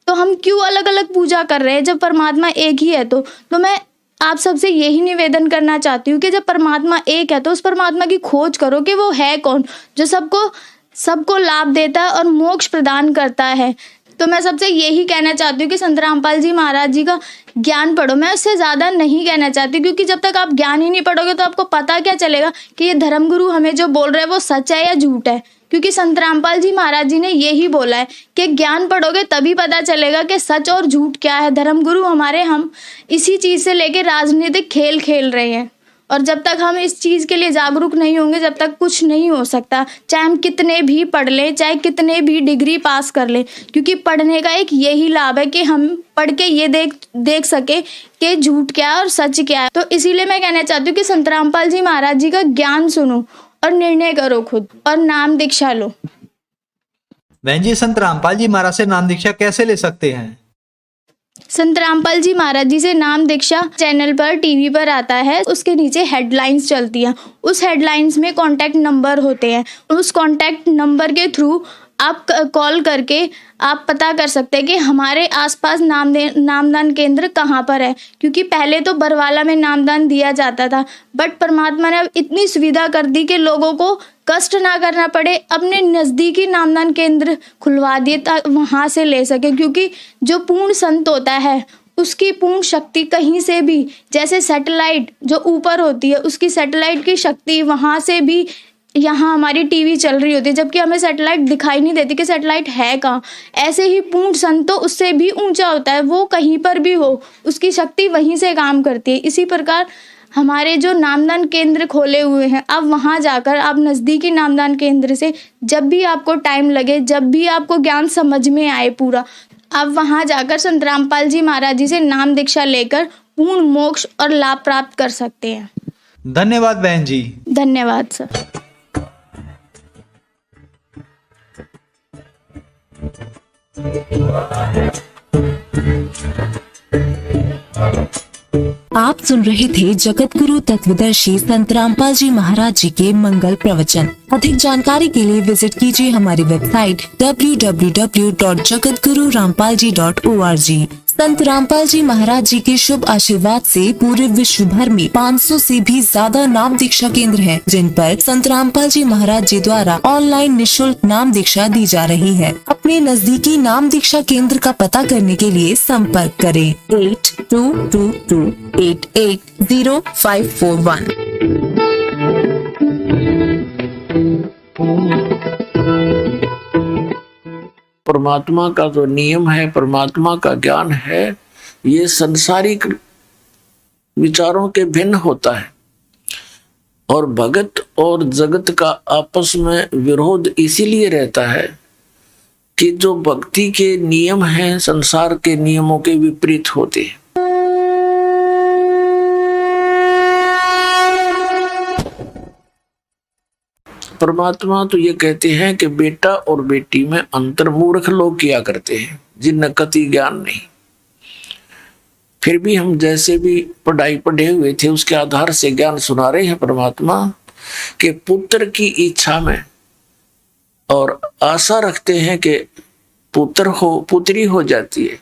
तो हम क्यों अलग अलग पूजा कर रहे हैं जब परमात्मा एक ही है? तो मैं आप सबसे यही निवेदन करना चाहती हूँ कि जब परमात्मा एक है तो उस परमात्मा की खोज करो कि वो है कौन, जो सबको लाभ देता है और मोक्ष प्रदान करता है। तो मैं सबसे यही कहना चाहती हूँ कि संत रामपाल जी महाराज जी का ज्ञान पढ़ो। मैं उससे ज़्यादा नहीं कहना चाहती, क्योंकि जब तक आप ज्ञान ही नहीं पढ़ोगे तो आपको पता क्या चलेगा कि ये धर्मगुरु हमें जो बोल रहे हैं वो सच है या झूठ है। क्योंकि संत रामपाल जी महाराज जी ने यही बोला है कि ज्ञान पढ़ोगे तभी पता चलेगा कि सच और झूठ क्या है। धर्मगुरु हम इसी चीज़ से लेके राजनीतिक खेल खेल रहे हैं, और जब तक हम इस चीज़ के लिए जागरूक नहीं होंगे जब तक कुछ नहीं हो सकता। चाहे हम कितने भी पढ़ लें, चाहे कितने भी डिग्री पास कर लें, क्योंकि पढ़ने का एक यही लाभ है कि हम पढ़ के ये देख सके कि झूठ क्या है और सच क्या है। तो इसीलिए मैं कहना चाहती हूँ कि संत रामपाल जी महाराज जी का ज्ञान सुनो और निर्णय करो खुद और नाम दीक्षा लो। बहन जी, संत रामपाल जी महाराज से नाम दीक्षा कैसे ले सकते हैं? संत रामपाल जी महाराज जी से नाम दीक्षा चैनल पर टीवी पर आता है, उसके नीचे हेडलाइंस चलती हैं। उस हेडलाइंस में कॉन्टैक्ट नंबर होते हैं। उस कॉन्टैक्ट नंबर के थ्रू आप कॉल करके आप पता कर सकते हैं कि हमारे आसपास नामदान केंद्र कहाँ पर है। क्योंकि पहले तो बरवाला में नामदान दिया जाता था, बट परमात्मा ने अब इतनी सुविधा कर दी कि लोगों को कष्ट ना करना पड़े, अपने नज़दीकी नामदान केंद्र खुलवा दिए ताकि वहाँ से ले सके। क्योंकि जो पूर्ण संत होता है उसकी पूर्ण शक्ति कहीं से भी, जैसे सैटेलाइट जो ऊपर होती है उसकी सैटेलाइट की शक्ति वहाँ से भी यहाँ हमारी टीवी चल रही होती है, जबकि हमें सैटेलाइट दिखाई नहीं देती कि सैटेलाइट है कहाँ। ऐसे ही पूर्ण सन तो उससे भी ऊंचा होता है, वो कहीं पर भी हो उसकी शक्ति वहीं से काम करती है। इसी प्रकार हमारे जो नामदान केंद्र खोले हुए हैं, अब वहाँ जाकर आप नज़दीकी नामदान केंद्र से जब भी आपको टाइम लगे, जब भी आपको ज्ञान समझ में आए पूरा, आप वहाँ जाकर संत रामपाल जी महाराज जी से नाम दीक्षा लेकर पूर्ण मोक्ष और लाभ प्राप्त कर सकते हैं। धन्यवाद बहन जी। धन्यवाद सर। आप सुन रहे थे जगत गुरु तत्वदर्शी संत रामपाल जी महाराज जी के मंगल प्रवचन। अधिक जानकारी के लिए विजिट कीजिए हमारी वेबसाइट www.jagatgururampalji.org। संत रामपाल जी महाराज जी के शुभ आशीर्वाद से पूरे विश्व भर में 500 से भी ज्यादा नाम दीक्षा केंद्र हैं, जिन पर संत रामपाल जी महाराज जी द्वारा ऑनलाइन निशुल्क नाम दीक्षा दी जा रही है। अपने नजदीकी नाम दीक्षा केंद्र का पता करने के लिए संपर्क करें 8222880541। परमात्मा का जो नियम है, परमात्मा का ज्ञान है, ये संसारिक विचारों के भिन्न होता है। और भगत और जगत का आपस में विरोध इसीलिए रहता है कि जो भक्ति के नियम हैं संसार के नियमों के विपरीत होते हैं। परमात्मा तो ये कहते हैं कि बेटा और बेटी में अंतर मूर्ख लोग किया करते हैं, जिन्हें कति ज्ञान नहीं। फिर भी हम जैसे भी पढ़ाई पढ़े हुए थे उसके आधार से ज्ञान सुना रहे हैं परमात्मा कि पुत्र की इच्छा में और आशा रखते हैं कि पुत्र हो, पुत्री हो जाती है।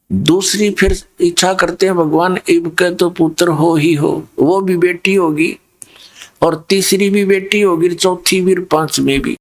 दूसरी फिर इच्छा करते हैं भगवान इब के तो पुत्र हो ही हो, वो भी बेटी होगी और तीसरी भी बेटी होगी, चौथी भी, पांचवी भी।